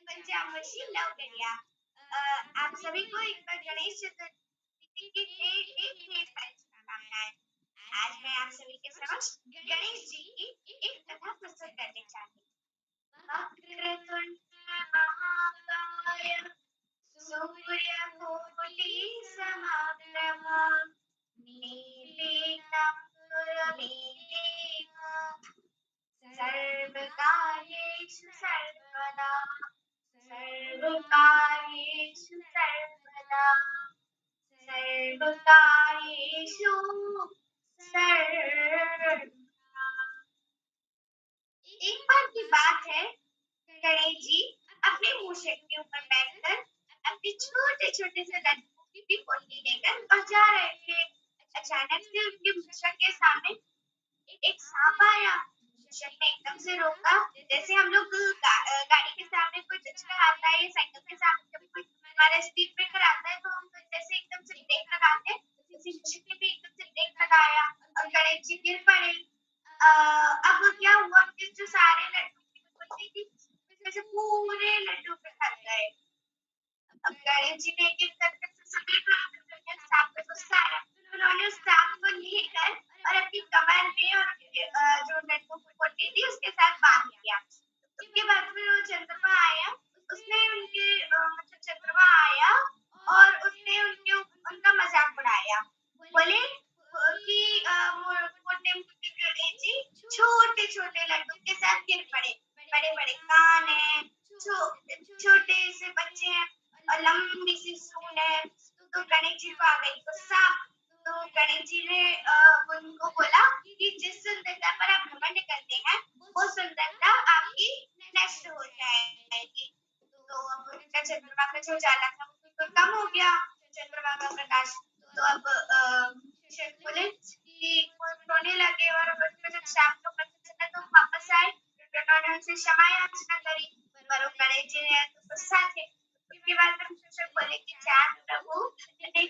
पंचामृषि लवकरिया। आप सभी को एक बार गणेश चतुर्थी की ढेर सारी शुभकामनाएं। आज मैं आप सभी के समक्ष गणेश जी की एक कथा प्रस्तुत करने चाहती हूँ। वक्रतुंड महाकाय सूर्यकोटि समप्रभा निर्विघ्नं कुरु मे देव सर्वकार्येषु सर्वदा सर्वकार्येषु सर्वदा सर्वकार्येषु सर्वदा। एक बार की बात है, गणेश जी अपने मूषक के ऊपर बैठकर अपने छोटे छोटे से लड्डू की पोटली लेकर जा रहे थे। अचानक से उनके मूषक के सामने एक सांप आया। मूषक ने एकदम से रोका। जैसे हम लोग गाड़ी के सामने कोई चचका आता है या साइकिल के सामने कभी कोई हमारा स्पीड ब्रेकर आता है तो हम जैसे एकदम से ब्रेक लगाते हैं, उसी मूषक ने भी एकदम से ब्रेक लगाया और गणेश जी गिर पड़े। अब क्या हुआ कि जो सारे लड्डू की पोटली थी जैसे पूरे लड्डू पे फट गए। अब गणेश जी ने एक करके सभी सांप पे गुस्सा आया। उन्होंने उस सांप को लेकर और अपनी कमर में और जो लड्डू की पोटली थी उसके साथ बांध दिया। उसके बाद फिर वो चंद्रमा आया, उसने उनके मतलब चंद्रमा आया और उसने उनका मजाक उड़ाया। बोले कि मोटे मोटे गणेश जी छोटे छोटे लड्डू के साथ गिर पड़े। बड़े बड़े कान है, छोटे से बच्चे हैं और लंबी सी सूंड है। तो गणेश जी को आ गई गुस्सा। तो गणेश जी ने उनको बोला कि जिस सुंदरता पर आप घमंड करते हैं वो सुंदरता आपकी नष्ट हो जाएगी। तो अब उनका चंद्रमा का जो उजाला था वो कम हो गया, चंद्रमा का प्रकाश। तो अब बोले कि रोने लगे और जब शाम को पता चला तो वापस आए। उन्होंने उनसे क्षमा याचना करी पर वो गणेश जी ने तो गुस्सा थे। उसके बाद शिक्षक बोले कि जान प्रभु नहीं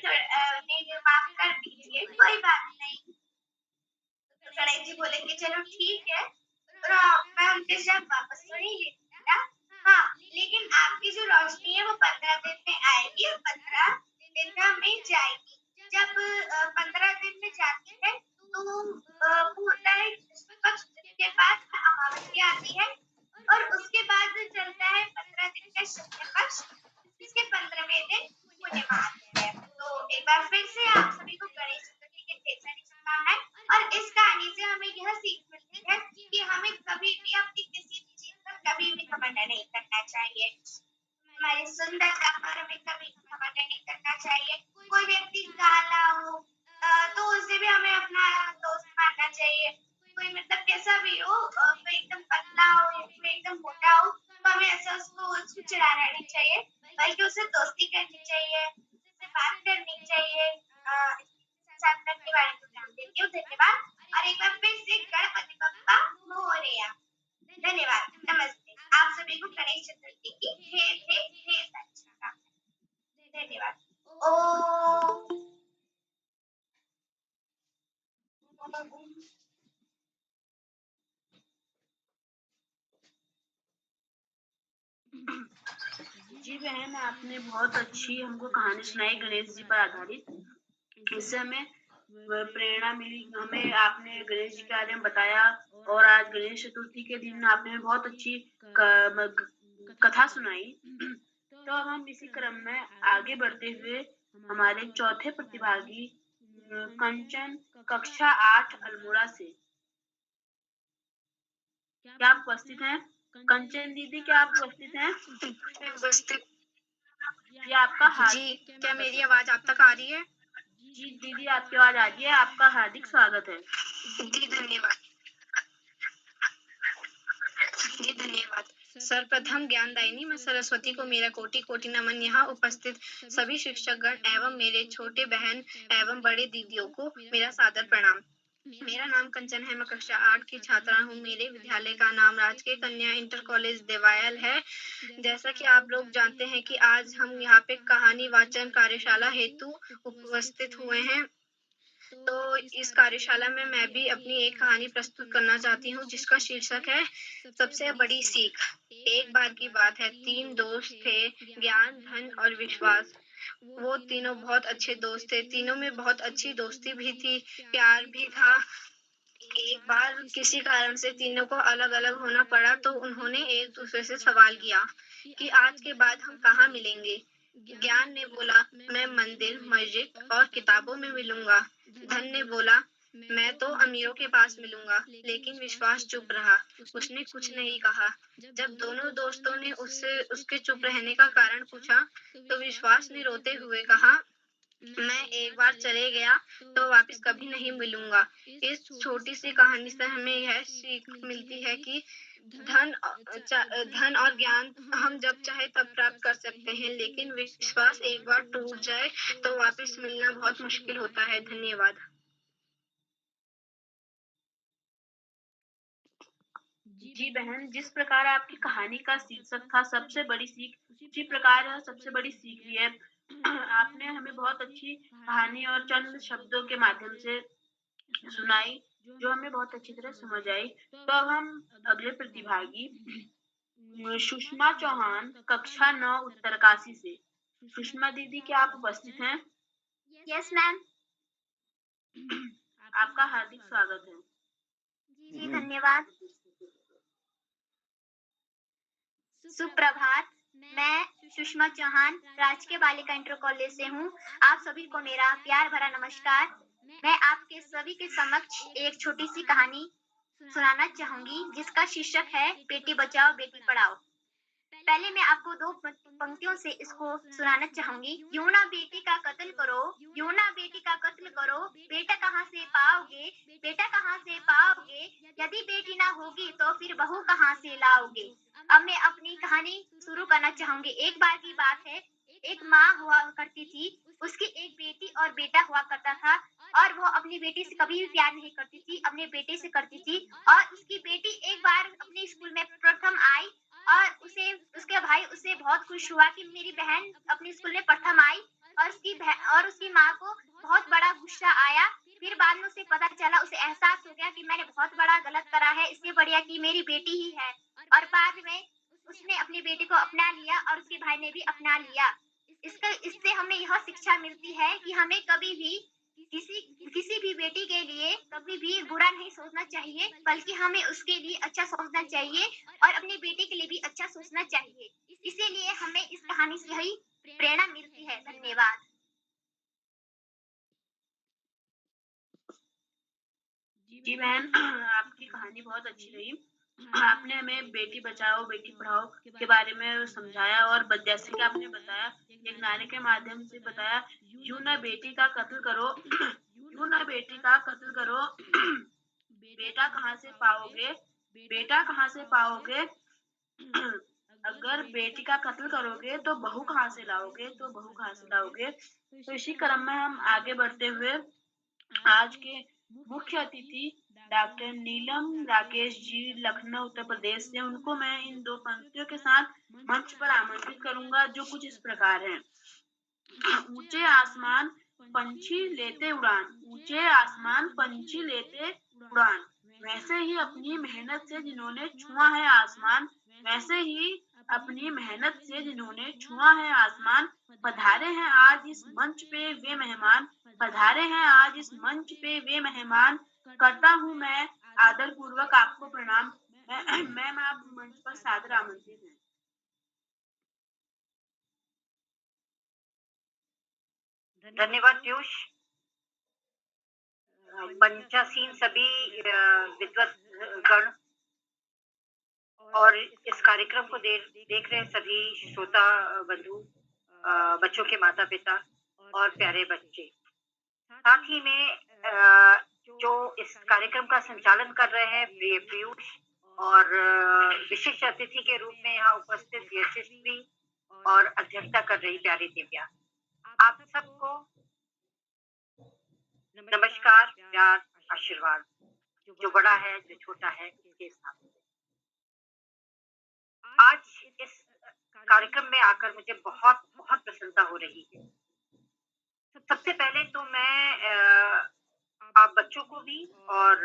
माफ कर दीजिए, कोई बात नहीं। तो गणेश जी बोले कि चलो ठीक है, मैं उनके साथ वापस तो नहीं लेता, हाँ लेकिन आपकी जो रोशनी है वो 15 दिन में आएगी और 15 दिन में जाएगी। जब 15 दिन में जाती है तो के बाद अमावस्या आती है और उसके बाद चलता है 15 दिन का शुक्ल पक्ष, इसके 15वें दिन पूर्णिमा आती है। तो एक बार फिर से आप सभी को गणेश चतुर्थी की ढेर सारी शुभकामनाएं। और इस कहानी से हमें यह सीख मिलती है कि हमें कभी भी अपनी किसी भी चीज पर कभी भी घमंड नहीं करना चाहिए। हमारी सुंदरता पर हमें कभी घमंड नहीं करना चाहिए। कोई व्यक्ति धन्यवाद और एक बार फिर से गणपति बप्पा मोरया। धन्यवाद, नमस्ते। आप सभी को गणेश चतुर्थी की ढेर ढेर ढेर सारी शुभकामनाएं। धन्यवाद। ओम। जी बहन, आपने बहुत अच्छी हमको कहानी सुनाई गणेश जी पर आधारित। इससे हमें प्रेरणा मिली। हमें आपने गणेश जी के बारे में बताया और आज गणेश चतुर्थी के दिन आपने हमें बहुत अच्छी कथा सुनाई। तो अब हम इसी क्रम में आगे बढ़ते हुए हमारे चौथे प्रतिभागी कंचन, कक्षा 8 अल्मोड़ा से, क्या आप उपस्थित हैं? कंचन दीदी, क्या आप उपस्थित हैं? उपस्थित। ये आपका जी, क्या मेरी आवाज आप तक आ रही है? जी दीदी, आपकी आवाज आ रही है। आपका हार्दिक स्वागत है। जी धन्यवाद। जी धन्यवाद। सर्वप्रथम ज्ञानदायिनी मां सरस्वती को मेरा कोटि कोटि नमन। यहाँ उपस्थित सभी शिक्षकगण एवं मेरे छोटे बहन एवं बड़े दीदियों को मेरा सादर प्रणाम। मेरा नाम कंचन है, मैं कक्षा 8 की छात्रा हूँ। मेरे विद्यालय का नाम राजकीय कन्या इंटर कॉलेज देवायल है। जैसा कि आप लोग जानते हैं कि आज हम यहाँ पे कहानी वाचन कार्यशाला हेतु उपस्थित हुए हैं। तो इस कार्यशाला में मैं भी अपनी एक कहानी प्रस्तुत करना चाहती हूँ, जिसका शीर्षक है सबसे बड़ी सीख। एक बार की बात है, 3 दोस्त थे, ज्ञान, धन और विश्वास। वो तीनों बहुत अच्छे दोस्त थे। तीनों में बहुत अच्छी दोस्ती भी थी, प्यार भी था। एक बार किसी कारण से तीनों को अलग अलग होना पड़ा, तो उन्होंने एक दूसरे से सवाल किया कि आज के बाद हम कहाँ मिलेंगे। ज्ञान ने बोला, मैं मंदिर, मस्जिद और किताबों में मिलूंगा। धन ने बोला, मैं तो अमीरों के पास मिलूंगा। लेकिन विश्वास चुप रहा, उसने कुछ नहीं कहा। जब दोनों दोस्तों ने उससे उसके चुप रहने का कारण पूछा, तो विश्वास ने रोते हुए कहा, मैं एक बार चले गया तो वापस कभी नहीं मिलूंगा। इस छोटी सी कहानी से हमें यह सीख मिलती है कि धन और ज्ञान हम जब चाहे तब प्राप्त कर सकते हैं, लेकिन विश्वास एक बार टूट जाए तो वापस मिलना बहुत मुश्किल होता है। धन्यवाद। जी बहन, जिस प्रकार आपकी कहानी का शीर्षक था सबसे बड़ी सीख, उसी प्रकार यह सबसे बड़ी सीख भी है। आपने हमें बहुत अच्छी कहानी और चंद शब्दों के माध्यम से सुनाई, जो हमें बहुत अच्छी तरह समझ आई। तो अब हम अगले प्रतिभागी सुषमा चौहान, कक्षा 9 उत्तरकाशी से। सुषमा दीदी, क्या आप उपस्थित हैं? Yes ma'am. आपका हार्दिक स्वागत है। जी धन्यवाद। सुप्रभात, मैं सुषमा चौहान राजकीय बालिका इंटर कॉलेज से हूँ। आप सभी को मेरा प्यार भरा नमस्कार। मैं आपके सभी के समक्ष एक छोटी सी कहानी सुनाना चाहूंगी, जिसका शीर्षक है बेटी बचाओ बेटी पढ़ाओ। पहले मैं आपको 2 पंक्तियों से इसको सुनाना चाहूंगी। यूं ना बेटी का कत्ल करो, यूं ना बेटी का कत्ल करो, बेटा कहाँ से पाओगे, बेटा कहाँ से पाओगे, यदि बेटी ना होगी तो फिर बहू कहाँ से लाओगे। अब मैं अपनी कहानी शुरू करना चाहूंगी। एक बार की बात है, एक माँ हुआ करती थी, उसकी एक बेटी और बेटा हुआ करता था, और वो अपनी बेटी से कभी भी प्यार नहीं करती थी, अपने बेटे से करती थी। और उसकी बेटी एक बार अपने स्कूल में प्रथम आई, और उसके भाई उससे बहुत खुश हुआ कि मेरी बहन अपने स्कूल में प्रथम आई, और उसकी माँ को बहुत बड़ा गुस्सा आया। फिर बाद में उसे पता चला, उसे एहसास हो गया कि मैंने बहुत बड़ा गलत करा है, इससे बढ़िया कि मेरी बेटी ही है। और बाद में उसने अपनी बेटी को अपना लिया और उसके भाई ने भी अपना लिया। इससे हमें यह शिक्षा मिलती है कि हमें कभी भी किसी भी बेटी के लिए कभी भी बुरा नहीं सोचना चाहिए, बल्कि हमें उसके लिए अच्छा सोचना चाहिए और अपनी बेटी के लिए भी अच्छा सोचना चाहिए। इसीलिए हमें इस कहानी से यही प्रेरणा मिलती है। धन्यवाद। जी बहन, आपकी कहानी बहुत अच्छी रही। आपने हमें बेटी बचाओ बेटी पढ़ाओ के बारे में समझाया, और जैसे कि आपने बताया, एक नारे के माध्यम से बताया, यूं ना बेटी का कत्ल करो, यूं ना बेटी का कत्ल करो, बेटा कहाँ से पाओगे, बेटा कहाँ से पाओगे, अगर बेटी का कत्ल करोगे तो बहू कहाँ से लाओगे, तो इसी क्रम में हम आगे बढ़ते हुए आज के मुख्य अतिथि डॉक्टर नीलम राकेश जी, लखनऊ उत्तर प्रदेश से। उनको मैं इन 2 पंक्तियों के साथ मंच पर आमंत्रित करूंगा, जो कुछ इस प्रकार हैं। ऊंचे आसमान पंछी लेते उड़ान, ऊंचे आसमान पंछी लेते उड़ान, वैसे ही अपनी मेहनत से जिन्होंने छुआ है आसमान, वैसे ही अपनी मेहनत से जिन्होंने छुआ है आसमान, पधारे हैं आज इस मंच पे वे मेहमान, पधारे हैं आज इस मंच पे वे मेहमान। करता हूँ मैं आदर पूर्वक आपको प्रणाम। मैम आप मंच पर सादर आमंत्रित हैं। धन्यवाद पीयूष। मंचासीन सभी विद्वत गण और इस कार्यक्रम को देख रहे सभी श्रोता बंधु, बच्चों के माता पिता और प्यारे बच्चे, साथ ही में जो इस कार्यक्रम का संचालन कर रहे हैं प्रिय पीयूष, और विशिष्ट अतिथि के रूप में यहाँ उपस्थित यशस्वी और अध्यक्षता कर रही प्यारी दिव्या, आप सबको नमस्कार, प्यार, आशीर्वाद। जो बड़ा है, जो छोटा है, उसके साथ आज इस कार्यक्रम में आकर मुझे बहुत बहुत प्रसन्नता हो रही है। सबसे पहले तो मैं आप बच्चों को भी और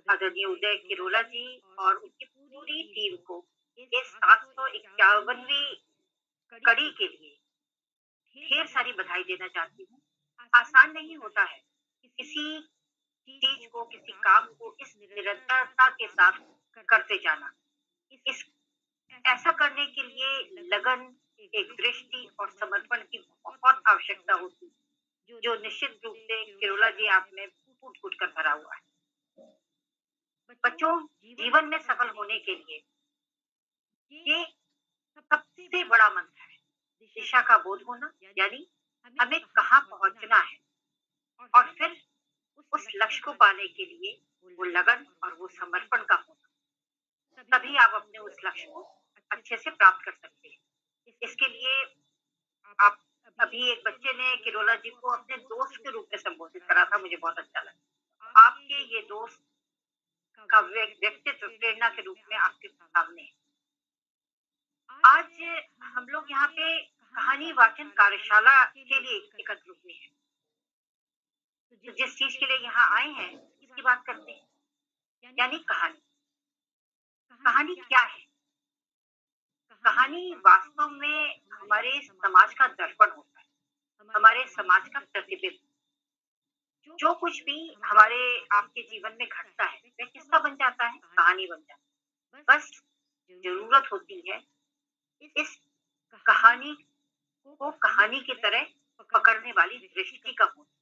आदरणीय उदय किरोला जी और उनकी पूरी टीम को इस 751वीं कड़ी के लिए ढेर सारी बधाई देना चाहती हूँ। आसान नहीं होता है किसी चीज को, किसी काम को इस निरंतरता के साथ करते जाना। इस ऐसा करने के लिए लगन, एक दृष्टि और समर्पण की बहुत आवश्यकता होती है, जो निश्चित रूप से किरोला जी आप में फूट फूट कर भरा हुआ है। बच्चों, जीवन में सफल होने के लिए ये सबसे बड़ा मंत्र है, दिशा का बोध होना, यानी हमें कहाँ पहुंचना है, और फिर उस लक्ष्य को पाने के लिए वो लगन और वो समर्पण का होना, तभी आप अपने उस लक्ष्य को अच्छे से प्राप्त कर सकते हैं। इसके लिए आप अभी एक बच्चे ने किरोला जी को अपने दोस्त के रूप में संबोधित करा था, मुझे बहुत अच्छा लगा। आपके ये दोस्त का व्यक्तित्व प्रेरणा के रूप में आपके सामने है। आज हम लोग यहाँ पे कहानी वाचन कार्यशाला के लिए एकत्र हुए हैं, तो जिस चीज के लिए यहाँ आए हैं इसकी बात करते हैं, यानी कहानी। कहानी क्या है? कहानी वास्तव में हमारे समाज का दर्पण होता है, हमारे समाज का प्रतिबिंब। जो कुछ भी हमारे आपके जीवन में घटता है वह किस्सा बन जाता है, कहानी बन जाता है। बस जरूरत होती है इस कहानी को कहानी की तरह पकड़ने वाली दृष्टि का होना।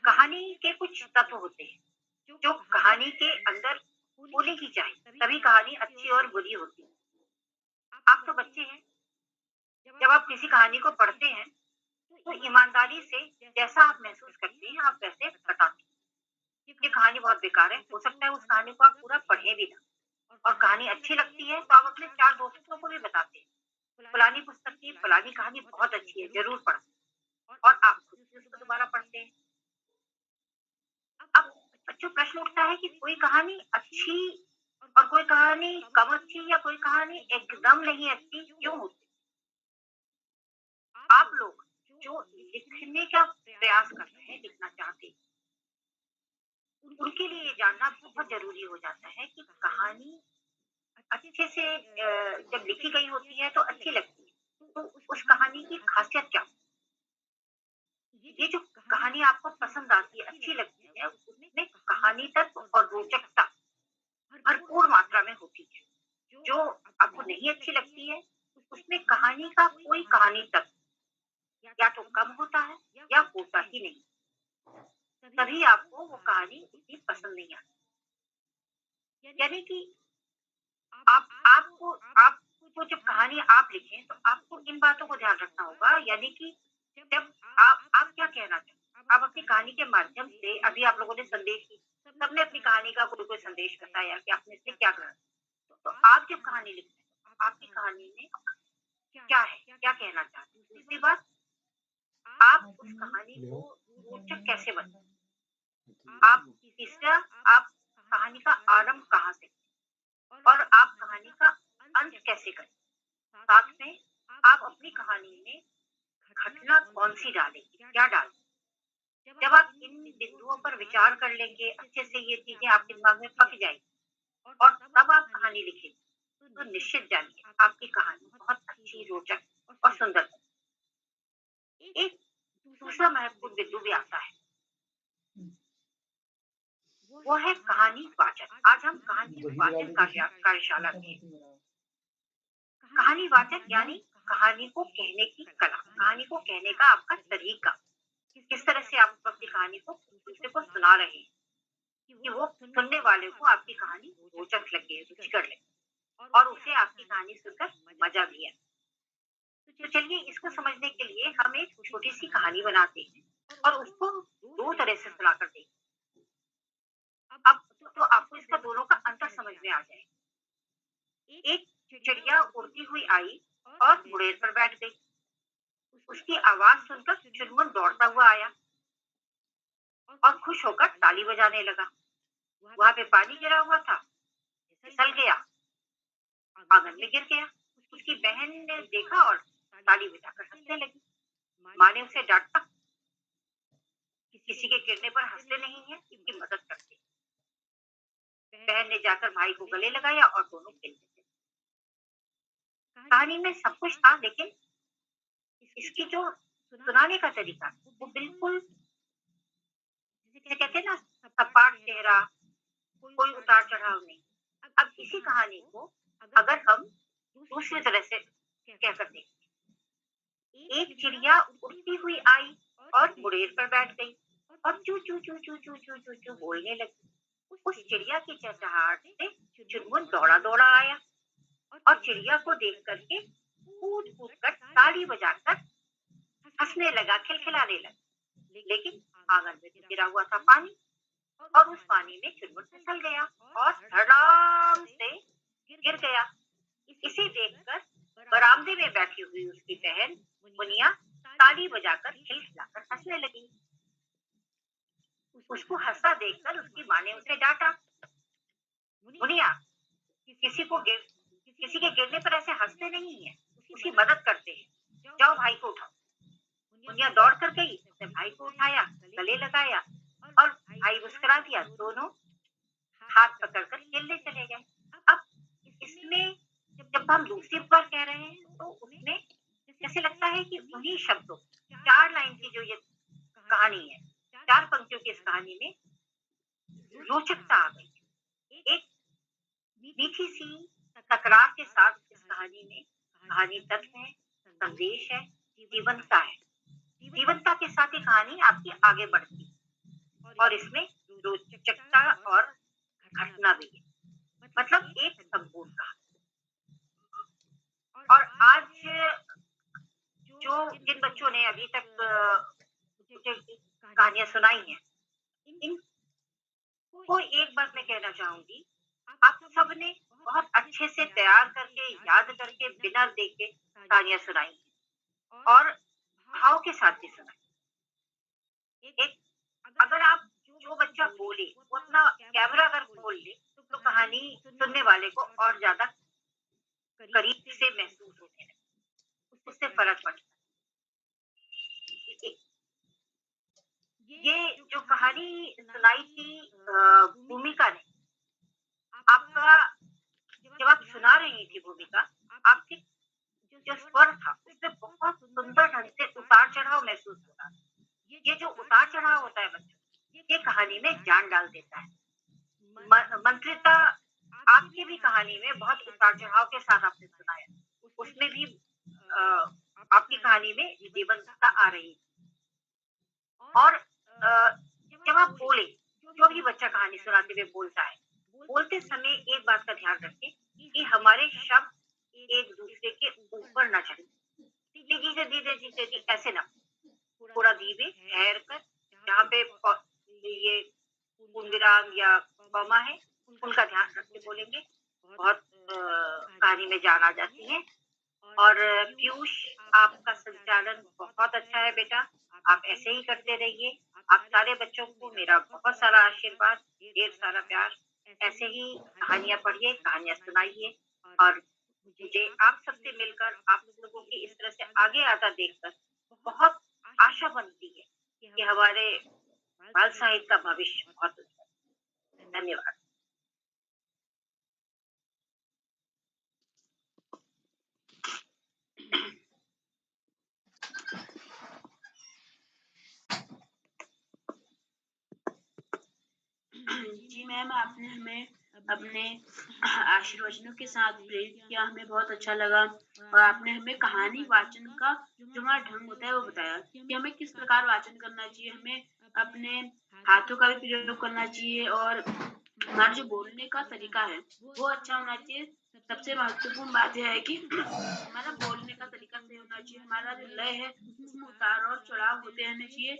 कहानी के कुछ तत्व होते हैं जो कहानी के अंदर होने ही चाहिए, तभी कहानी अच्छी और बुरी होती है। आप तो बच्चे हैं, जब आप किसी कहानी को पढ़ते हैं तो ईमानदारी से जैसा आप महसूस करते हैं आप वैसे बताते हैं। ये कहानी बहुत बेकार है, हो सकता है उस कहानी को आप पूरा पढ़े भी ना, और कहानी अच्छी लगती है तो आप अपने 4 दोस्तों को भी बताते हैं, फलानी पुस्तक की फलानी कहानी बहुत अच्छी है, जरूर पढ़ो, और आप खुद भी उसको दोबारा पढ़ते हैं। अब बच्चों, प्रश्न उठता है कि कोई कहानी अच्छी और कोई कहानी कम अच्छी, या कोई कहानी एकदम नहीं अच्छी क्यों होती? आप लोग जो लिखने का प्रयास कर रहे हैं, लिखना चाहते हैं, उनके लिए ये जानना बहुत जरूरी हो जाता है कि कहानी अच्छे से जब लिखी गई होती है तो अच्छी लगती है, तो उस कहानी की खासियत क्या? ये जो कहानी आपको पसंद आती है, अच्छी लगती है, उसमें कहानी तत्व और रोचकता भरपूर मात्रा में होती है। जो आपको नहीं अच्छी लगती है उसमें कहानी का कोई कहानी तत्व या तो कम होता है या होता ही नहीं, तभी आपको वो कहानी उतनी पसंद नहीं आती। यानी कि आपको जब कहानी आप लिखें तो आपको इन बातों को ध्यान रखना होगा, यानी कि जब आप क्या कहना चाहते हैं, आप अपनी कहानी के माध्यम से, अभी आप लोगों ने संदेश की, सबने अपनी कहानी का कोई कोई संदेश बताया कि आपने इससे क्या करना, तो आप जब कहानी लिखते हैं आपकी कहानी में क्या है, क्या कहना चाहते हैं। दूसरी बात, आप उस कहानी को रोचक कैसे बनाते हैं, आप तीसरा, आप कहानी का आरंभ कहाँ से और आप कहानी का अंत कैसे करें। साथ में आप अपनी कहानी में घटना कौन सी डालेंगे, क्या डालें। जब आप इन बिंदुओं पर विचार कर लेंगे, अच्छे से ये चीजें आपके दिमाग में पक जाएंगी और तब आप कहानी लिखेंगे, तो निश्चित जानिए आपकी कहानी बहुत अच्छी, रोचक और सुंदर बनेगी। एक दूसरा महत्वपूर्ण बिंदु भी आता है, वो है कहानी वाचन। आज हम कहानी वाचन कार्यशाला में, कहानी वाचक यानी कहानी को कहने की कला, कहानी को कहने का आपका तरीका, किस तरह से आप अपनी कहानी को दूसरे को सुना रहे हैं कि वो सुनने वाले को आपकी कहानी रोचक लगे, रुचिकर लगे और उसे आपकी कहानी सुनकर मजा भी आए। तो चलिए इसको समझने के लिए हम एक छोटी सी कहानी बनाते हैं और उसको दो तरह से सुनाकर देखें। अब तो आपको इसका दोनों का अंतर समझ में आ जाए। एक चिड़िया उड़ती हुई आई और मुड़ेर पर बैठ गई। उसकी आवाज सुनकर चुनमुन दौड़ता हुआ आया और खुश होकर ताली बजाने लगा। वहां पे पानी गिरा हुआ था, फिसल गया, आंगन में गिर गया। उसकी बहन ने देखा और ताली बजाकर हंसने लगी। माँ ने उसे डांटा, किसी के गिरने पर हंसते नहीं है, इनकी मदद करते। बहन ने जाकर भाई को गले लगाया और दोनों खेलने लगे। कहानी में सब कुछ था, लेकिन इसकी जो सुनाने का तरीका वो बिल्कुल, जिसे कहते हैं ना, सपाट चेहरा, कोई उतार चढ़ाव नहीं। अब इसी कहानी को अगर हम दूसरी तरह से कहकर देखें, एक चिड़िया उड़ती हुई आई और मुड़ेर पर बैठ गई और चू चू चू चू चू चू चू चू बोलने लगी। उस चिड़िया की चहचहाहट से चुनमुन दौड़ा दौड़ा आया और चिड़िया को देख करके कूद कूद कर ताली बजाकर हंसने लगा, खिलखिलाने लगा। लेकिन आंगन में गिरा हुआ था पानी और उस पानी में चुनमुन फिसल गया और धड़ाम से गिर गया। इसे देखकर बरामदे में बैठी हुई उसकी बहन मुनिया ताली बजाकर खिलखिलाकर हंसने लगी। उसको हंसा देखकर उसकी माँ ने उसे डांटा, मुनिया, किसी के गिरने पर ऐसे हंसते नहीं है, उसकी मदद करते हैं, जाओ भाई को उठाओ। मुनिया दौड़ कर गई, उसने भाई को उठाया, गले लगाया और भाई मुस्कुरा दिया। दोनों हाथ पकड़कर खेलने चले गए। अब इसमें जब हम दूसरी बार कह रहे हैं तो उसमें जैसे लगता है कि उन्हीं शब्दों, 4 लाइन की जो ये कहानी है, 4 पंक्तियों की इस कहानी में रोचकता आ गई। एक मीठी सी तकरार के साथ इस कहानी में कहानी तत्व है, संदेश है, जीवंतता है। जीवंतता के साथ ये कहानी आपकी आगे बढ़ती है और इसमें रोचकता और घटना भी है, मतलब एक संपूर्ण कहानी। और आज जो जिन बच्चों ने अभी तक मुझे कहानियां सुनाई हैं, इनको एक बात मैं कहना चाहूंगी, आप सबने बहुत अच्छे से तैयार करके, याद करके, बिना देखे कहानियां सुनाई हैं और भाव के साथ भी सुनाई। एक अगर आप जो बच्चा बोले वो अपना कैमरा अगर खोल ले तो कहानी सुनने वाले को और ज्यादा करीब से महसूस होने लगे, उससे फर्क पड़ता है। ये जो कहानी सुनाई थी भूमिका ने, आपका जब आप सुना रही थी भूमिका, आपके जो स्वर था उसमें बहुत सुंदर ढंग से उतार चढ़ाव महसूस हो रहा था। ये जो उतार चढ़ाव होता है बच्चों, ये कहानी में जान डाल देता है। मंत्रिता, आपकी भी कहानी में बहुत उतार चढ़ाव के साथ आपने सुनाया, उसमें भी आपकी कहानी में जीवंतता आ रही और जब आप बोले, जो भी बच्चा कहानी सुनाते हुए बोलता है, बोलते समय एक बात का ध्यान रखें कि हमारे शब्द एक दूसरे के ऊपर ना चले, तेजी से धीरे धीरे ऐसे ना, थोड़ा धीरे ठहर कर, जहाँ पे ये पूर्णविराम या कॉमा है उनका ध्यान रख के बोलेंगे, बहुत कहानी में जान आ जाती है। और पीयूष, आपका संचालन बहुत अच्छा है बेटा, आप ऐसे ही करते रहिए, आप सारे बच्चों को मेरा बहुत सारा आशीर्वाद, ढेर सारा प्यार। ऐसे ही कहानियां पढ़िए, कहानियां सुनाइए, और मुझे आप सबसे मिलकर, आप लोगों की इस तरह से आगे आता देखकर बहुत आशा बनती है कि हमारे बाल साहित्य का भविष्य बहुत उज्जवल है। धन्यवाद। जी मैम, आपने हमें अपने आशीर्वचनों के साथ प्रेरित किया, हमें बहुत अच्छा लगा। और आपने हमें कहानी वाचन का जो हमारा ढंग होता है वो बताया कि हमें किस प्रकार वाचन करना चाहिए, हमें अपने हाथों का भी प्रयोग करना चाहिए, और हमारा जो बोलने का तरीका है वो अच्छा होना चाहिए। सबसे महत्वपूर्ण बात यह है कि हमारा बोलने का तरीका सही होना चाहिए, हमारा जो लय है उसमें उतार और चढ़ाव होते रहने चाहिए।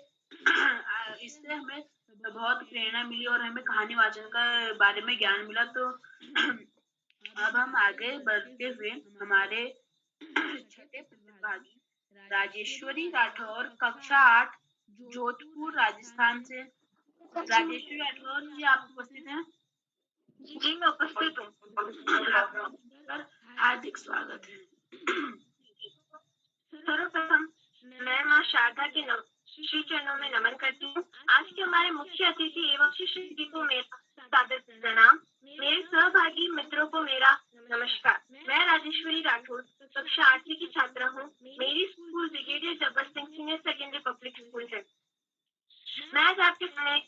इससे हमें बहुत प्रेरणा मिली और हमें कहानी वाचन का बारे में ज्ञान मिला। तो अब हम आगे बढ़ते हुए हमारे छठे प्रतिभागी राजेश्वरी राठौर, कक्षा 8, जोधपुर, राजस्थान से। राजेश्वरी राठौर जी, आप उपस्थित हैं? जी मैं उपस्थित हूँ। आपका हार्दिक स्वागत है। सर्वप्रथम मैं माँ शारदा के श्री चरणों में नमन करती हूँ। आज के हमारे मुख्य अतिथि एवं शिक्षक जी को मेरा सादर प्रणाम। मेरे सहभागी मित्रों को मेरा नमस्कार। मैं राजेश्वरी राठौर कक्षा 8वीं की छात्रा हूँ। मेरी school brigadier Jabbar Singh senior secondary public school है। मैं आज आपके सामने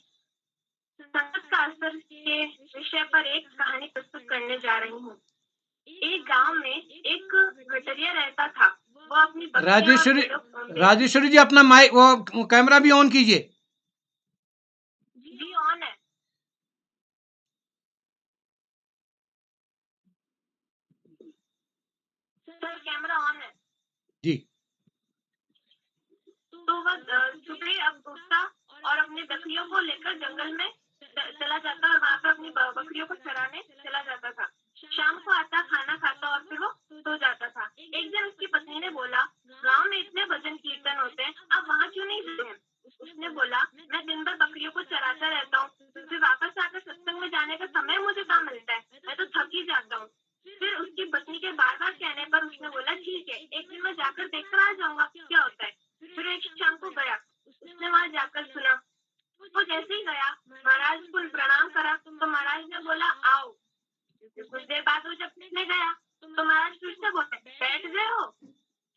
संगत का असर के विषय पर एक कहानी प्रस्तुत करने जा रही हूँ। एक गांव में एक गठरिया रहता था। वो अपनी राजेश्वरी जी अपना माइक वो कैमरा भी ऑन कीजिए। जी ऑन है। सर कैमरा ऑन है जी। तो वह सुबह अब उठता और अपनी बकरियों को लेकर जंगल में चला जाता और वहां पर अपनी बकरियों को चराने चला जाता था। शाम को आता, खाना खाता और फिर वो सो जाता था। एक दिन उसकी पत्नी ने बोला, गांव में इतने भजन कीर्तन होते हैं, आप वहाँ क्यों नहीं जाते हैं? उसने बोला, मैं दिन भर बकरियों को चराता रहता हूँ, फिर वापस आकर सत्संग में जाने का समय मुझे कहाँ मिलता है, मैं तो थक ही जाता हूँ। फिर उसकी पत्नी के बार बार कहने पर उसने बोला, ठीक है, एक दिन मैं जाकर देखकर आ जाऊंगा क्या होता है। फिर एक शाम को गया, उसने वहां जाकर सुना। वो जैसे ही गया, महाराज को प्रणाम करा तो महाराज ने बोला, आओ। कुछ देर बाद वो जब गया तो महाराज फिर से बोले, बैठ गए हो?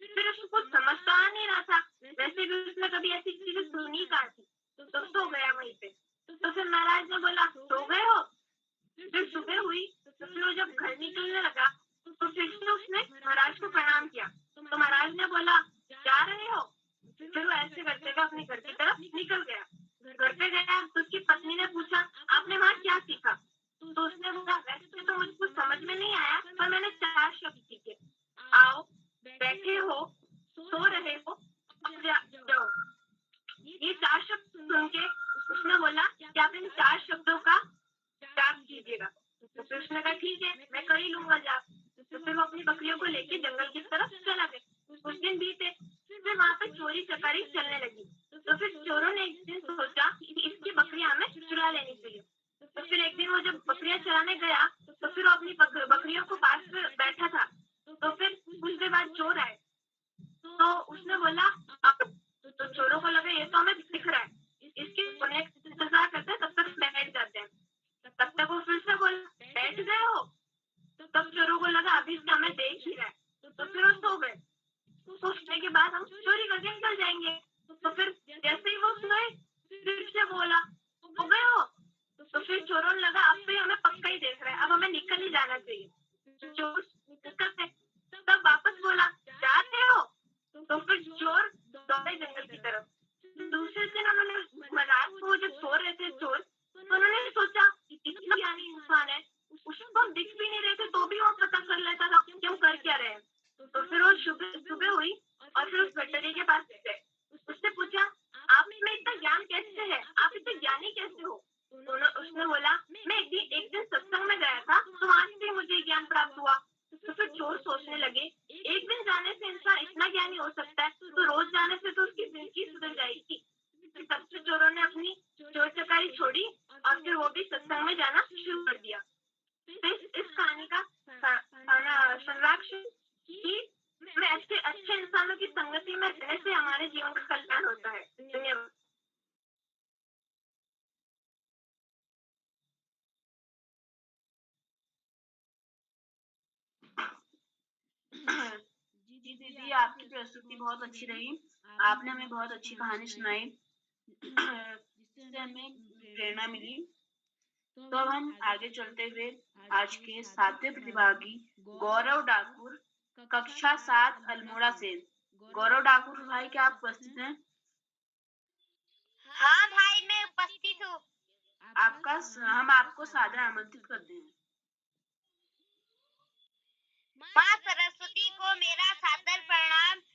फिर उसको कुछ समझ तो आ नहीं रहा था, वैसे भी उसने कभी ऐसी चीजें सुनी कहा थी, तो सो गया वहीं पे। तो फिर महाराज ने बोला, सो गए हो? फिर सुबह हुई तो फिर वो जब घर निकलने लगा तो फिर से उसने महाराज को प्रणाम किया। तो महाराज ने बोला, जा रहे हो? फिर वो ऐसे करते हुए अपने घर की तरफ निकल गया। घर पे गया तो उसकी पत्नी ने पूछा, आपने वहाँ क्या सीखा? तो उसने बोला, वैसे तो मुझे कुछ समझ में नहीं आया, पर मैंने 4 शब्द सीखे। आओ, बैठे हो, सो रहे हो, अब जाओ। ये 4 शब्द सुन के उसने बोला कि आप इन 4 शब्दों का जाप कीजिएगा। तो फिर उसने कहा, ठीक है, मैं कर ही लूंगा जाप। तो फिर वो अपनी बकरियों को लेके जंगल की तरफ चला गया। कुछ दिन बीते, फिर वहां पर चोरी चकारी चलने लगी। तो फिर चोरों ने एक दिन सोचा कि इसकी बकरियां हमें चुरा लेनी चाहिए। तो फिर एक दिन वो जब बकरियां चराने गया तो फिर वो अपनी बकरियों को पास में बैठा था। तो फिर कुछ देर बाद चोर आए। तो उसने बोला, तो चोरों को लगा ये तो हमें दिख रहा है, इसके सोने का इंतजार करते हैं, तब तक बैठ जाते हैं। तब तक वो फिर से बोला, बैठ गए हो? तब चोरों को लगा अभी इसका हमें देख ही रहा है, तो फिर वो सो गए। सोचने के बाद हम चोरी करके निकल जाएंगे। तो फिर जैसे ही वो सोए फिर से बोला, सो गए हो? तो फिर चोरों ने लगा अब तो ये हमें पक्का ही देख रहा है, अब हमें निकल ही जाना चाहिए। चोर निकल गए। तब वापस बोला, जा रहे हो? तो फिर चोर दौड़े जंगल की तरफ। दूसरे दिन उन्होंने रात को जब सो रहे थे चोर, तो उन्होंने सोचा कि इतना ज्ञानी इंसान है, उसको दिख भी नहीं रहे थे तो भी वो पता कर लेता था कि हम कर क्या रहे हैं। तो फिर वो सुबह सुबह हुई और फिर उस गठरी के पास गए। चित्रकारी छोड़ी और फिर वो भी सत्संग में जाना शुरू कर दिया। तो इस कहानी का संलाक्ष कि हमें अच्छे इंसानों की संगति में रहने से हमारे जीवन का कल्याण होता है। धन्यवाद। जी दीदी, आपकी प्रस्तुति बहुत अच्छी रही। आपने हमें बहुत अच्छी कहानी सुनाई जिससे हमें प्रेरणा मिली। तो अब हम आगे चलते हुए आज के 7वें प्रतिभागी गौरव डाकुर, कक्षा 7 अल्मोड़ा से। गौरव डाकुर भाई, क्या आप उपस्थित हैं? हाँ भाई, मैं उपस्थित हूँ। हम आपको सादर आमंत्रित करते हैं। माँ सरस्वती को मेरा सादर प्रणाम।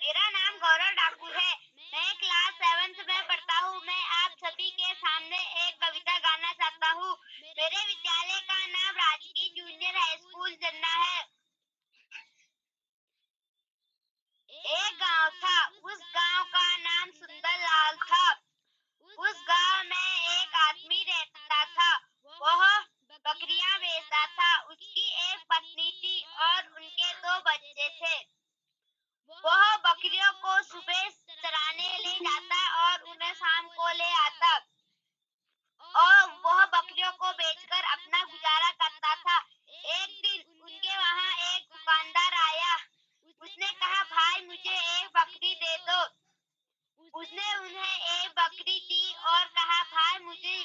मेरा नाम गौरव डाकुर है। मैं क्लास 7th में पढ़ता हूँ। मैं आप सभी के सामने एक कविता गाना चाहता हूँ। मेरे विद्यालय का नाम राजकीय जूनियर हाई स्कूल जन्ना है। एक गांव था, उस गांव का नाम सुंदर लाल था। उस गांव में एक आदमी रहता था। वह बकरियां बेचता था। उसकी एक पत्नी थी और उनके 2 बच्चे थे। वह बकरियों को सुबह चराने ले जाता और उन्हें शाम को ले आता और वह बकरियों को बेचकर अपना गुजारा करता था। एक दिन उनके वहां एक दुकानदार आया। उसने कहा, भाई मुझे एक बकरी दे दो। उसने उन्हें एक बकरी दी और कहा, भाई मुझे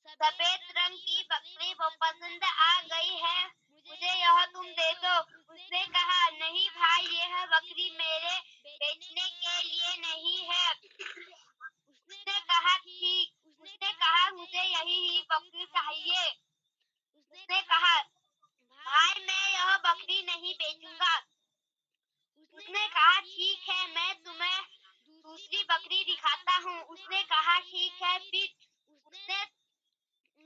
सफेद रंग की बकरी पसंद आ गई है, मुझे यह तुम दे दो। उसने कहा, नहीं भाई, यह बकरी मेरे बेचने के लिए नहीं है। उसने कहा, ठीक। उसने कहा, मुझे यही ही बकरी चाहिए। उसने कहा, भाई मैं यह बकरी नहीं बेचूंगा। उसने कहा, ठीक है, मैं तुम्हें दूसरी बकरी दिखाता हूँ। उसने कहा, ठीक है। फिर उसने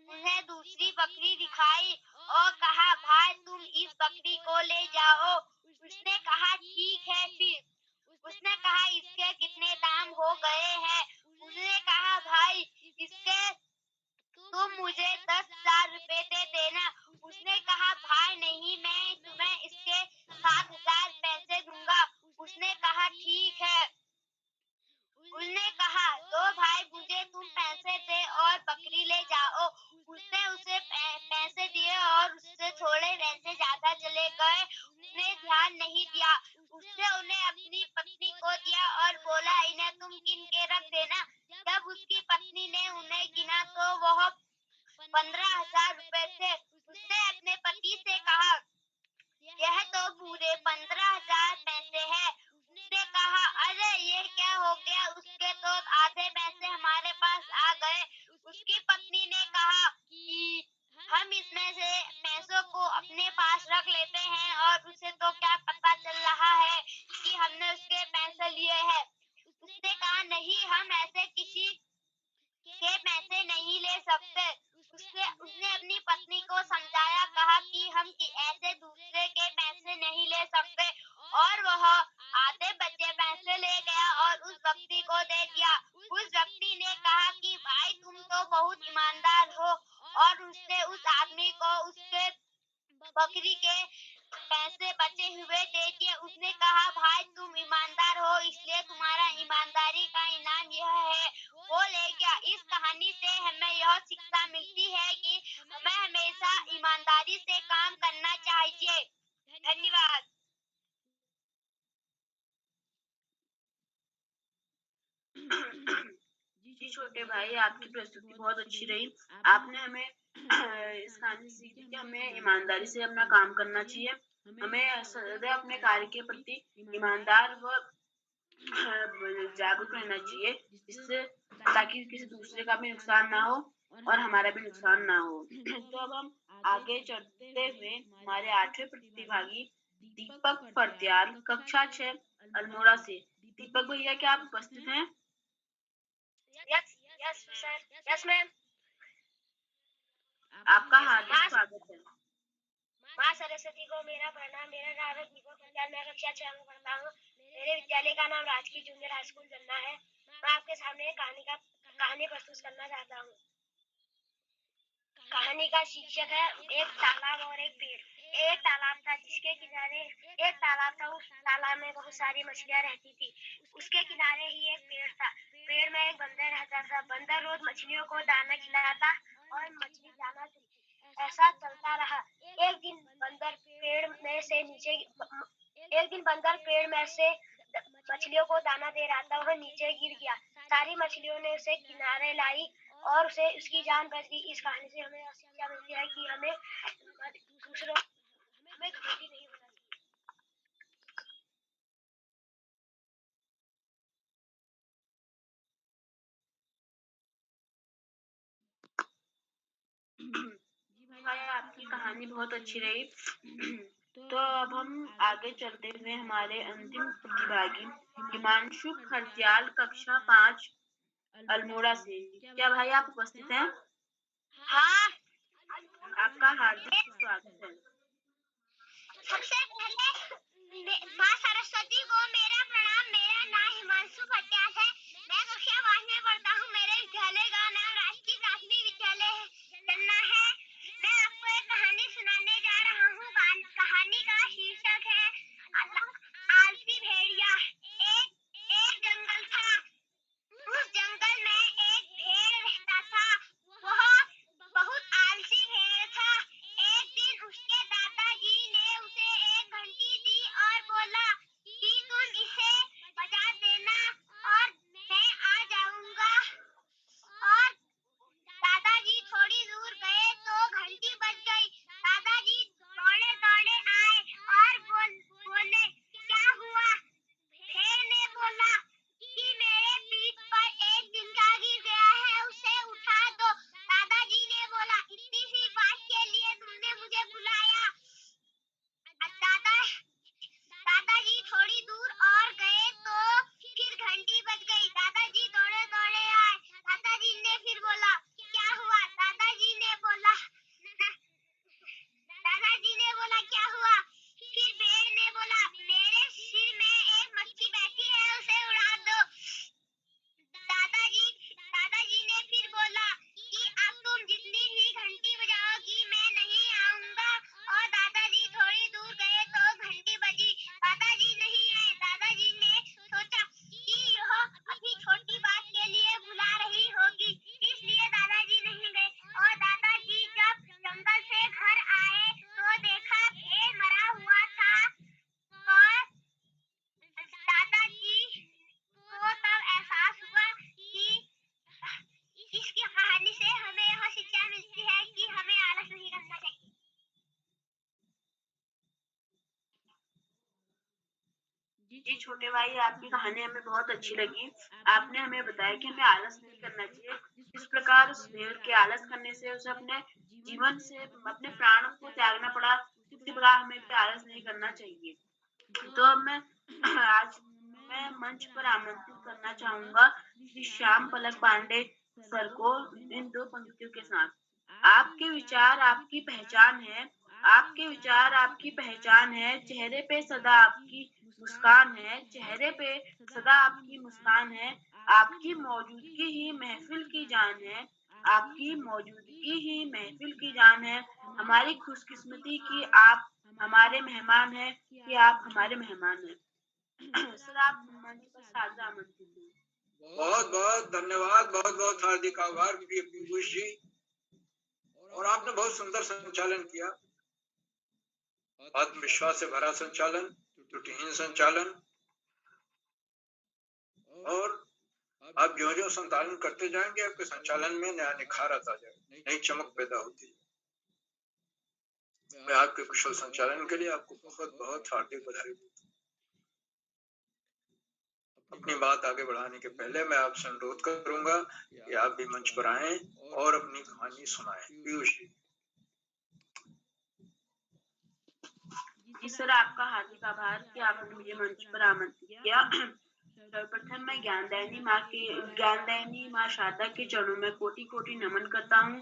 उन्हें दूसरी बकरी दिखाई और कहा, भाई तुम इस बकरी को ले जाओ। उसने कहा, ठीक है। फिर उसने कहा, इसके कितने दाम हो गए हैं? उसने कहा, भाई इसके तुम मुझे 10,000 रुपए दे देना। उसने कहा, भाई नहीं, मैं तुम्हें इसके 7,000 पैसे दूंगा। उसने कहा, ठीक है। उसने कहा, दो भाई मुझे तुम पैसे दे और बकरी ले जाओ। उसने उसे पैसे दिए और उससे थोड़े पैसे ज्यादा चले गए। उसने ध्यान नहीं दिया। उसने उन्हें अपनी पत्नी को दिया और बोला, इन्हें तुम गिन के रख देना। जब उसकी पत्नी ने उन्हें गिना तो वह 15,000 रुपए थे। उसने अपने पति से कहा, यह तो पूरे 15,000 पैसे हैं। उसने कहा, अरे ये क्या हो गया? उसके तो आधे पैसे हमारे पास आ गए। उसकी पत्नी ने कहा कि हम इसमें से पैसों को अपने पास रख लेते हैं और उसे तो क्या पता चल रहा है कि हमने उसके पैसे लिए हैं। उसने कहा, नहीं, हम ऐसे किसी के पैसे नहीं ले सकते। उसने अपनी पत्नी को समझाया, कहा कि हम ऐसे दूसरे के पैसे नहीं ले सकते और वह आधे बचे पैसे ले गया और उस व्यक्ति को दे दिया। उस व्यक्ति ने कहा कि भाई तुम तो बहुत ईमानदार हो और उसने उस आदमी को उसके बकरी के पैसे बचे हुए दे दिए। उसने कहा, भाई तुम ईमानदार हो इसलिए तुम्हारा ईमानदारी का इनाम यह है। वो ले गया। इस कहानी से हमें यह शिक्षा मिलती है कि हमें हमेशा ईमानदारी से काम करना चाहिए। धन्यवाद। जी छोटे भाई, आपकी प्रस्तुति बहुत अच्छी रही। आपने हमें इस कहानी से सीख दी कि हमें ईमानदारी से अपना काम करना चाहिए। हमें सदैव अपने कार्य के प्रति ईमानदार व जागरूक रहना चाहिए, जिससे ताकि किसी दूसरे का भी नुकसान ना हो और हमारा भी नुकसान ना हो। तो अब हम आगे चलते हुए हमारे 8वें प्रतिभागी दीपक फर्त्याल, कक्षा 6 अल्मोड़ा से। दीपक भैया, क्या आप उपस्थित हैं? Yes sir. Yes ma'am. आपका हार्दिक स्वागत है। माँ सरस्वती को मेरा प्रणाम। मेरा नाम है दीपक फर्त्याल। मैं कक्षा 6 में पढ़ता हूँ। मेरे विद्यालय का नाम राजकीय जूनियर हाई स्कूल जन्ना है। मैं आपके सामने एक कहानी प्रस्तुत करना चाहता हूँ। कहानी का शीर्षक है एक तालाब और एक पेड़। एक तालाब था जिसके किनारे एक तालाब था, उस तालाब में बहुत सारी मछलियां रहती थी। उसके किनारे ही एक पेड़ था। पेड़ में एक बंदर रहता था। बंदर रोज मछलियों को दाना खिलाता और मछली दाना चुगती। ऐसा चलता रहा। एक दिन बंदर पेड़ में से मछलियों को दाना दे रहा था। वह नीचे गिर गया। सारी मछलियों ने उसे किनारे लाई और उसे उसकी जान बच गई। इस कहानी से हमें शिक्षा मिलती है कि हमें घमंडी नहीं होना चाहिए। जी भाई, आपकी कहानी बहुत अच्छी रही। तो अब हम आगे चलते हुए हमारे अंतिम प्रतिभागी हिमांशु खरजियाल, कक्षा 5 अल्मोड़ा से। क्या भाई आप उपस्थित हैं? हाँ, आपका हार्दिक स्वागत है। सबसे पहले माँ सरस्वती को मेरा प्रणाम। मेरा नाम हिमांशु खरजियाल है। मैं कक्षा 5 में पढ़ता हूँ। मेरे विद्यालय का नाम राष्ट्रीय प्राथमिक विद्यालय चन्ना है। मैं आपको एक कहानी सुनाने जा रहा हूँ। कहानी का शीर्षक है आलसी भेड़िया। एक जंगल था। उस जंगल में एक भेड़ रहता था। वह बहुत आलसी भेड़ था। एक दिन उसके दादाजी ने उसे एक घंटी दी और बोला कि तुम इसे बजा देना और मैं आ जाऊंगा। और दादाजी थोड़ी दूर गए तो घंटी बज गई। दादाजी दौड़े दौड़े आए और बोले क्या हुआ? भेड़ ने बोला कि मेरे पीठ पर एक जिंदा गिर गया है, उसे उठा दो। दादाजी ने बोला इतनी सी बात के लिए तुमने मुझे बुलाया? दादाजी थोड़ी दूर और गए तो फिर घंटी बज गई। दादाजी दौड़े दौड़े आए। दादाजी ने फिर बोला क्या हुआ? दादाजी ने बोला क्या हुआ? फिर भेड़ ने बोला मेरे सिर में एक मक्खी बैठी है, उसे उड़ा दो। दादाजी ने फिर बोला कि अब तुम जितनी भी घंटी बजाओगी मैं नहीं आऊंगा। और दादाजी थोड़ी दूर गए तो घंटी बजी। दादाजी नहीं आए। दादाजी ने सोचा कि यह अभी छोटी बात के लिए बुला रही होगी, इसलिए दादाजी नहीं गए। और दादाजी जब जंगल से घर आए तो देखा भेड़ मरा हुआ था। और दादाजी को तब एहसास हुआ कि इसकी कहानी से हमें यह शिक्षा मिलती है कि हमें आलस नहीं करना चाहिए। जी छोटे भाई, आपकी कहानी हमें बहुत अच्छी लगी। आपने हमें बताया कि हमें आलस नहीं करना चाहिए। जिस प्रकार उस भेड़ के आलस करने से उसे अपने जीवन से अपने प्राण को त्यागना पड़ा, उसी प्रकार हमें भी आलस नहीं करना चाहिए। तो अब मैं मंच पर आमंत्रित करना चाहूंगा श्री श्याम पलक पांडे सर को इन 2 पंक्तियों के साथ। आपके विचार आपकी पहचान है। आपके विचार आपकी पहचान है। चेहरे पे सदा आपकी मुस्कान है। चेहरे पे सदा आपकी मुस्कान है। आपकी मौजूदगी ही महफिल की जान है। आपकी मौजूदगी ही महफिल की जान है। हमारी खुशकिस्मती की आप हमारे मेहमान हैं, कि आप हमारे मेहमान हैं। सर आप मंच पर सादर आमंत्रित हैं। बहुत बहुत धन्यवाद, बहुत बहुत हार्दिक आभार प्रिय पीयूष जी। और आपने बहुत सुंदर संचालन किया, आत्मविश्वास से भरा संचालन, त्रुटिहीन संचालन। और आप जो जो संचालन करते जाएंगे आपके संचालन में नया निखार आता जाएगा, नई चमक पैदा होती है। मैं आपके कुशल संचालन के लिए आपको बहुत बहुत हार्दिक बधाई देता हूँ। अपनी बात आगे बढ़ाने के पहले मैं आपसे अनुरोध करूंगा कि आप भी मंच पर आएं और अपनी कहानी सुनाएं। पीयूष जी। जी सर, आपका हार्दिक आभार कि आपने मुझे मंच पर आमंत्रित किया। सर्वप्रथम मैं ज्ञानदायिनी माँ शारदा के चरणों में कोटि कोटि नमन करता हूँ।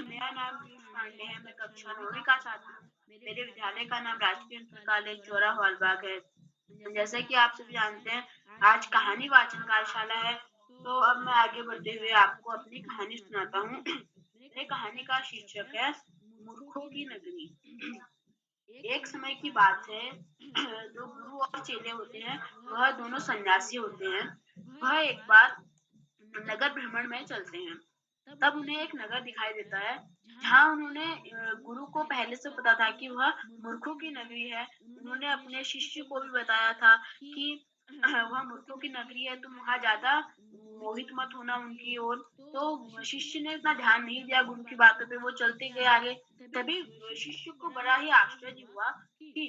मेरा नाम पीयूष पांडे है। मैं कक्षा 9वीं का छात्र हूँ। मेरे विद्यालय का नाम राजकीय इंटर कॉलेज चौरा हॉलबाग है। जैसा कि आप सभी जानते हैं, आज कहानी वाचन कार्यशाला है। तो अब मैं आगे बढ़ते हुए आपको अपनी कहानी सुनाता हूँ। मेरी कहानी का शीर्षक है मूर्खों की नगरी। एक समय की बात है, जो गुरु और चेले होते हैं, वह दोनों सन्यासी होते हैं। वह एक बार नगर भ्रमण में चलते हैं। तब उन्हें एक नगर दिखाई देता है, जहाँ उन्होंने गुरु को पहले से पता था कि वह मूर्खों की नगरी है। उन्होंने अपने शिष्य को भी बताया था कि वह मूर्खों की नगरी है, तुम वहाँ ज्यादा मोहित मत होना उनकी ओर। तो शिष्य ने इतना ध्यान नहीं दिया गुरु की बातों पे, वो चलते गए आगे। तभी शिष्य को बड़ा ही आश्चर्य हुआ कि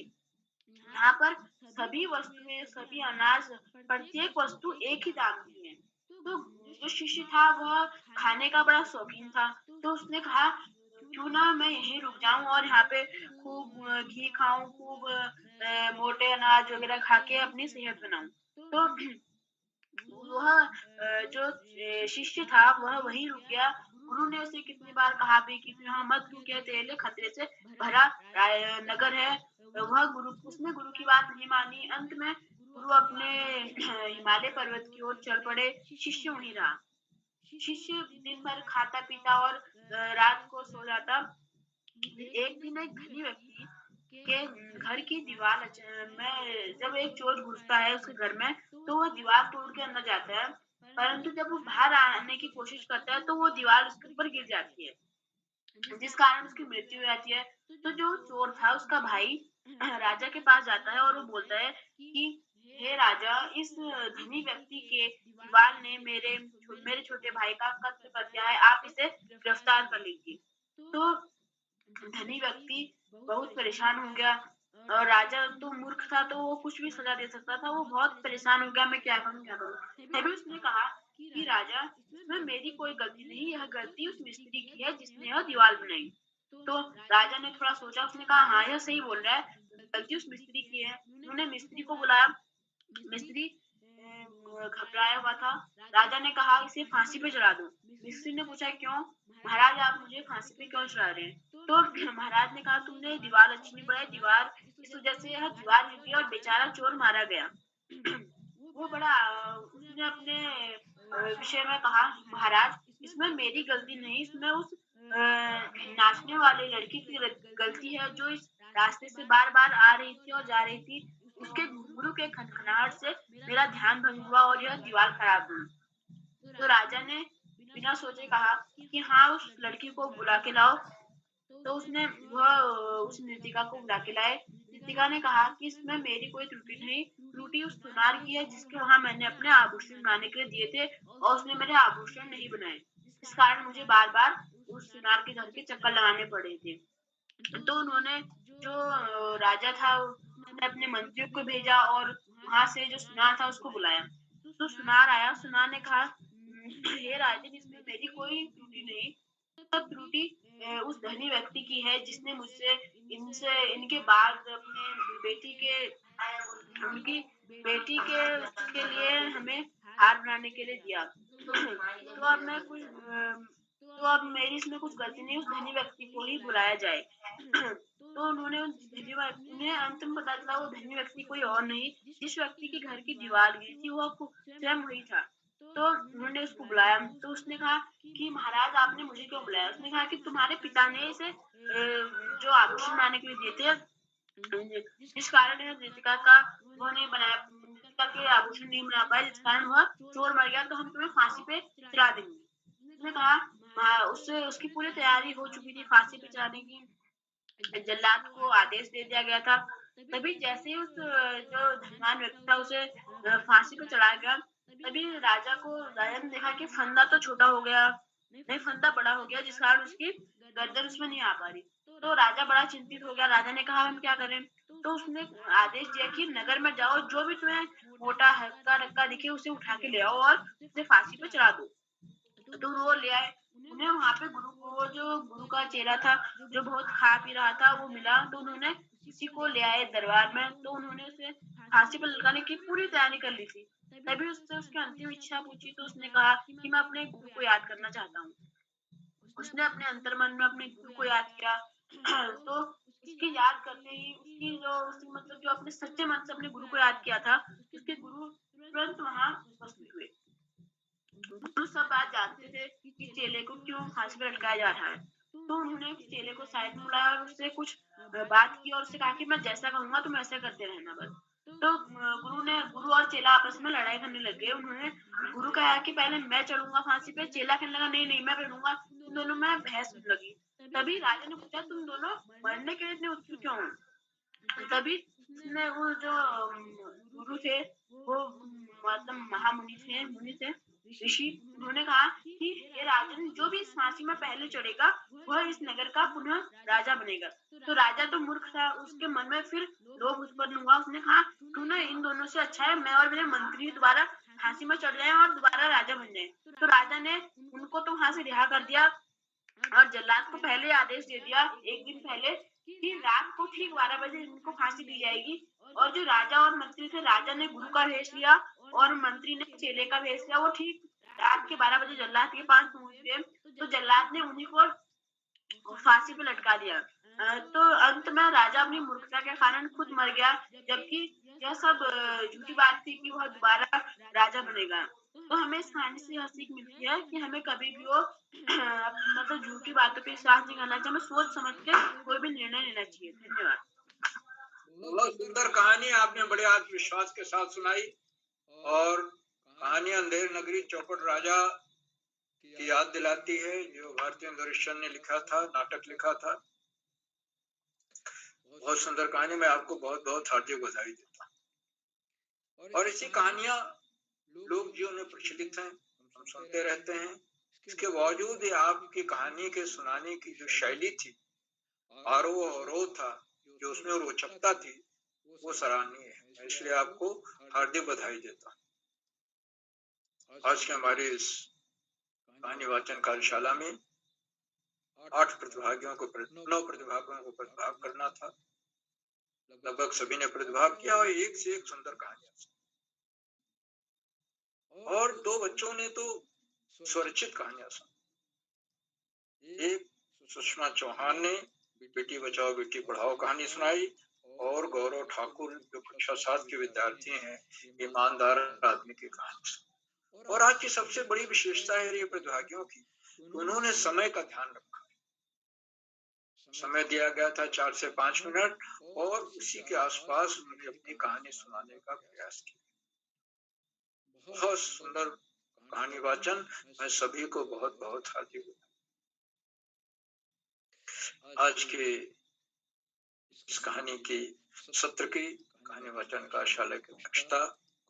यहाँ पर सभी वस्तुएं, सभी अनाज, प्रत्येक वस्तु एक ही दाम की है। तो जो शिष्य था वह खाने का बड़ा शौकीन था। तो उसने कहा, क्यों ना मैं यहीं रुक जाऊं और यहाँ पे खूब घी खाऊं, खूब मोटे अनाज वगैरह खा के अपनी सेहत बनाऊं। तो वह जो शिष्य था वह वहीं रुक गया। गुरु ने उसे कितनी बार कहा भी कि तू यहाँ मत रुक, यह तेरे लिए खतरे से भरा नगर है। उसने गुरु की बात नहीं मानी। अंत में गुरु अपने हिमालय पर्वत की ओर चल पड़े। शिष्य वहीं रहा। शिष्य दिन भर खाता पीता और रात को सो जाता। एक दिन एक धनी व्यक्ति के घर की दीवार में जब एक चोर घुसता है उसके घर में, तो वह दीवार तोड़ के अंदर जाता है। परंतु जब वो बाहर आने की कोशिश करता है तो वो दीवार उसके ऊपर गिर जाती है, जिस कारण उसकी मृत्यु हो जाती है। तो जो चोर था उसका भाई राजा के पास जाता है और वो बोलता है कि हे राजा, इस धनी व्यक्ति के दीवार ने मेरे छोटे भाई का कत्ल कर दिया है, आप इसे गिरफ्तार कर लीजिए। तो धनी व्यक्ति बहुत परेशान हो गया, और राजा तो मूर्ख था, तो वो कुछ भी सजा दे सकता था। वो बहुत परेशान हो गया, मैं क्या करूं क्या करूं। तभी उसने कहा कि राजा, इसमें मेरी कोई गलती नहीं, यह गलती उस मिस्त्री की है जिसने यह दीवार बनाई। तो राजा ने थोड़ा सोचा, उसने कहा हाँ, यह सही बोल रहा है, गलती उस मिस्त्री की है। उन्होंने मिस्त्री को बुलाया। मिस्त्री घबराया हुआ था। राजा ने कहा, इसे फांसी पे चढ़ा दो। मिस्त्री ने पूछा, क्यों महाराज, आप मुझे फांसी पे क्यों चढ़ा रहे हैं? तो महाराज ने कहा, तुमने दीवार अच्छी नहीं बनाई, दीवार इस वजह से यह दीवार गिर गई और बेचारा चोर मारा गया। वो बड़ा उसने अपने विषय में कहा, महाराज, इसमें मेरी गलती नहीं, इसमें उस नाचने वाले लड़की की गलती है, जो इस रास्ते से बार बार आ रही थी और जा रही थी। उसके घुंघरू के खनखनाहट से मेरा ध्यान भंग हुआ और यह दीवार खराब हुई। तो राजा ने बिना सोचे कहा कि हाँ, उस लड़की को बुला के लाओ। तो उसने वह उस नृतिका को बुला के लाए। नृतिका ने कहा कि इसमें मेरी कोई त्रुटि नहीं, त्रुटि उस सुनार की है जिसके वहां मैंने अपने आभूषण बनाने के लिए दिए थे, और उसने मेरे आभूषण नहीं बनाए। इस कारण मुझे बार बार उस सुनार के घर के चक्कर लगाने पड़े थे। तो उन्होंने जो राजा था उसने अपने मंत्रियों को भेजा और वहां से जो सुनार था उसको बुलाया। तो सुनार आया। सुनार ने कहा, हे राजन, इसमें मेरी कोई त्रुटि नहीं, सब त्रुटि उस धनी व्यक्ति की है जिसने मुझसे इनके बाद अपने बेटी के उनकी बेटी के उसके लिए हमें हार बनाने के लिए दिया। तो अब मैं कुछ तो अब मेरी इसमें कुछ गलती नहीं, उस धनी व्यक्ति को ही बुलाया जाए। तो उन्हें अंत में पता चला, वो धनी व्यक्ति कोई और नहीं, जिस व्यक्ति के घर की दीवार गिरी थी वह स्वयं वही था। तो उन्होंने उसको बुलाया। तो उसने कहा कि महाराज, आपने मुझे क्यों बुलाया? उसने कहा कि तुम्हारे पिता ने इसे जो आभूषण बनाने के लिए दिए थे, जिस कारण रितिका का वो नहीं बनाया, रितिका के आभूषण नहीं बना पाए, जिस कारण वह चोर मर गया, तो हम तुम्हें फांसी पे चढ़ा देंगे। उसने कहा उससे उसकी पूरी तैयारी हो चुकी थी फांसी पे चढ़ाने की। जल्लाद को आदेश दे दिया गया था। तभी जैसे ही उस जो धनवान व्यक्ति था उसे फांसी पे चढ़ाया गया, तभी राजा ने देखा कि फंदा तो छोटा हो गया, नहीं, फंदा बड़ा हो गया, जिस कारण उसकी गर्दन उसमें नहीं आ पा रही। तो राजा बड़ा चिंतित हो गया। राजा ने कहा, हम क्या करें? तो उसने आदेश दिया कि नगर में जाओ, जो भी तुम्हें मोटा हक्का रक्का दिखे उसे उठा के ले आओ और उसे फांसी पे चढ़ा दो। तो वो ले आए। उन्हें वहां पे वो जो गुरु का चेला था, जो बहुत खा पी रहा था, वो मिला। तो उन्होंने उसी को ले आए दरबार में। तो उन्होंने उसे फांसी पर लटकाने की पूरी तैयारी कर ली थी। तभी उससे उसकी अंतिम इच्छा पूछी। तो उसने कहा कि मैं अपने गुरु को याद करना चाहता हूँ। उसने अपने अंतर्मन में अपने गुरु को याद किया। तो उसकी याद करते ही उसकी मतलब जो अपने सच्चे मन से अपने गुरु को याद किया था, उसके गुरु तुरंत वहां उपस्थित हुए। चेले को क्यों फांसी पर लटकाया जा रहा है। तो उन्होंने चेले को साइड में बुलाया और उससे कुछ बात की और उससे कहा कि मैं जैसा कहूंगा तुम ऐसा करते रहना बस। तो गुरु और चेला आपस में लड़ाई करने लगे। उन्होंने गुरु कहा कि पहले मैं चढ़ूंगा फांसी पे। चेला कहने लगा नहीं नहीं मैं चढ़ूंगा। तुम दोनों में बहस होने लगी। तभी राजा ने पूछा तुम दोनों मरने के लिए इतने उत्सुक क्यों हो। तभी उसने वो जो गुरु थे वो मतलब महामुनि थे, मुनि थे, ऋषि, उन्होंने कहा कि ये राजन जो भी इस फांसी में पहले चढ़ेगा वह इस नगर का पुनः राजा बनेगा। तो राजा तो मूर्ख था, उसके मन में फिर लोभ उत्पन्न हुआ। उसने कहा क्यों ना इन दोनों से अच्छा है मैं और मेरे मंत्री दोबारा फांसी में चढ़ जाएं और दोबारा राजा बन जाएं। तो राजा ने उनको तो वहां से रिहा कर दिया और जल्लाद को पहले आदेश दे दिया एक दिन पहले कि रात को ठीक 12 बजे इनको फांसी दी जाएगी। और जो राजा और मंत्री थे, राजा ने गुरु का भेष लिया और मंत्री ने चेले का भेष लिया। वो ठीक रात के 12 बजे जल्लाद के पास पहुंच गए। तो जल्लाद ने उन्हीं को फांसी पे लटका दिया। तो अंत में राजा अपनी मूर्खता के कारण खुद मर गया, जबकि यह सब झूठी बात थी कि वह दोबारा राजा बनेगा। तो हमें इस कहानी से यह सीख मिलती है कि हमें कभी भी वो मतलब झूठी बातों पे विश्वास नहीं करना चाहिए। हमें सोच समझ के कोई भी निर्णय लेना चाहिए। धन्यवाद। बहुत सुंदर कहानी आपने बड़े आत्मविश्वास के साथ सुनाई और कहानी अंधेर नगरी चौपट राजा की याद दिलाती है जो भारतीय दर्शन ने लिखा था, नाटक लिखा था। बहुत सुंदर कहानी, मैं आपको बहुत बहुत हार्दिक बधाई देता हूँ। और ऐसी कहानियां लोक जीवन में प्रचलित हैं, हम सुनते रहते हैं। इसके बावजूद ये आपकी कहानी के सुनाने की जो शैली थी, आरोह अवरोह था, जो उसमें रोचकता थी, वो सराहनीय है। मैं इसलिए आपको हार्दिक बधाई देता हूँ। आज के हमारे इस कहानी वाचन कार्यशाला में 9 प्रतिभागियों को प्रतिभाग करना था। लगभग सभी ने प्रतिभाग किया और एक से एक सुंदर कहानियां सुनी। और 2 बच्चों ने तो स्वरचित कहानियां सुनी। एक सुषमा चौहान ने बेटी बचाओ बेटी पढ़ाओ कहानी सुनाई और गौरव ठाकुर जो कक्षा 7 के विद्यार्थी हैं, ईमानदार आदमी की कहानी सुनाई। और आज की सबसे बड़ी विशेषता है ये प्रतिभागियों की, उन्होंने समय का ध्यान रखा। समय दिया गया था 4 से 5 मिनट और उसी के आसपास उन्होंने अपनी कहानी सुनाने का प्रयास किया। बहुत सुंदर कहानी वाचन, मैं सभी को बहुत बहुत हार्दिक बधाई। आज के इस कहानी की सत्र की कहानी वाचन कार्यशाला की अध्यक्षता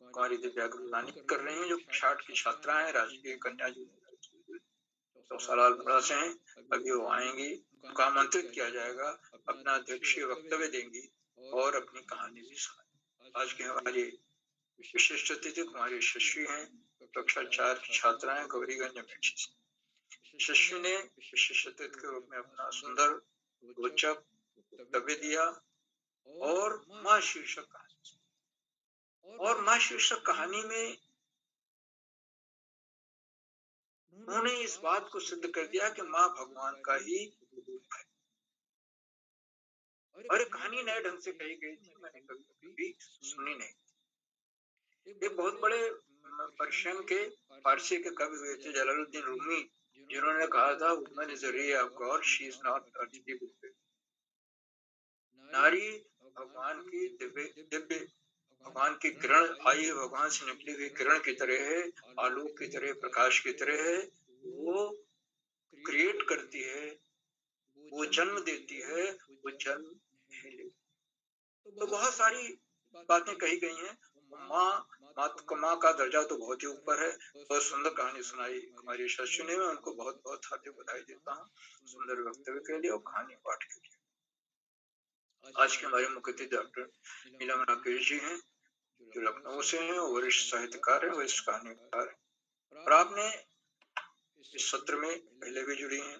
कुमारी दिव्या गुरुनानी कर रही हैं, जो 60 की छात्रा हैं, राजकीय कन्या चौसालाल बड़ा से हैं। अभी वो आएंगी, उनको आमंत्रित किया जाएगा, अपना अध्यक्षीय वक्तव्य देंगी और अपनी कहानी भी सुनाएंगी। आज की हमारी विशिष्ट अतिथि कुमारी यशस्वी हैं, कक्षा 4 की छात्रा हैं, गौरीगंज अमेठी से। यशस्वी ने विशिष्ट अतिथि के रूप में अपना सुंदर रोचक वक्तव्य दिया और माँ शीर्षक कहानी में उन्होंने इस बात को सिद्ध कर दिया कि माँ भगवान का ही रूप है। और कहानी नए ढंग से कही गई थी, मैंने कभी सुनी नहीं। एक बहुत बड़े पर्शियन के फारसी के कवि हुए थे जलालुद्दीन रूमी, जिन्होंने कहा था woman is a ray of God, she is not earthly book. नारी भगवान की दिव्य भगवान की किरण आई, भगवान से निकली हुई किरण की तरह है, आलोक की तरह, प्रकाश की तरह है। वो क्रिएट करती है, वो जन्म देती है, वो जन्म नहीं लेती। तो बहुत सारी बातें कही गई हैं। माँ का दर्जा तो बहुत ही ऊपर है। बहुत सुंदर कहानी सुनाई हमारी यशस्वी ने, मैं उनको बहुत बहुत हार्दिक बधाई देता हूँ सुंदर वक्तव्य के लिए और कहानी पाठ के लिए। आज के हमारे मुख्य अतिथि डॉक्टर नीलम राकेश जी हैं, जो लखनऊ से हैं, वरिष्ठ साहित्यकार हैं, वरिष्ठ कहानीकार हैं। और आपने इस सत्र में पहले भी जुड़ी हैं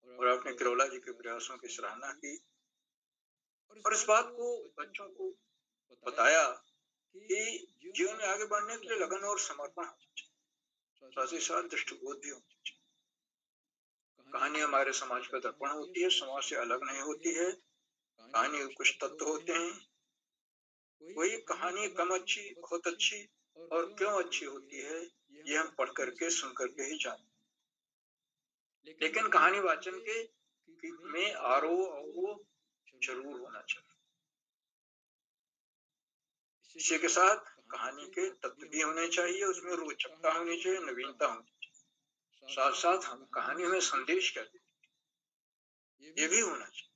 और आपने किरौला जी के प्रयासों की सराहना की और इस बात को बच्चों को बताया कि जीवन में आगे बढ़ने के लिए लगन और समर्पण होना चाहिए, साथ ही साथ दृष्टिबोध भी होना चाहिए। कहानी हमारे समाज का दर्पण होती है, समाज से अलग नहीं होती है। कहानी के कुछ तत्व होते हैं, वही कहानी कम अच्छी, बहुत अच्छी और क्यों अच्छी होती है, ये हम पढ़ करके सुन करके ही जानते। लेकिन कहानी वाचन के में आरोह अवरोह जरूर होना चाहिए। इसी के साथ कहानी के तत्व भी होने चाहिए, उसमें रोचकता होनी चाहिए, नवीनता होनी चाहिए। साथ साथ हम कहानी में संदेश क्या देते ये भी होना चाहिए।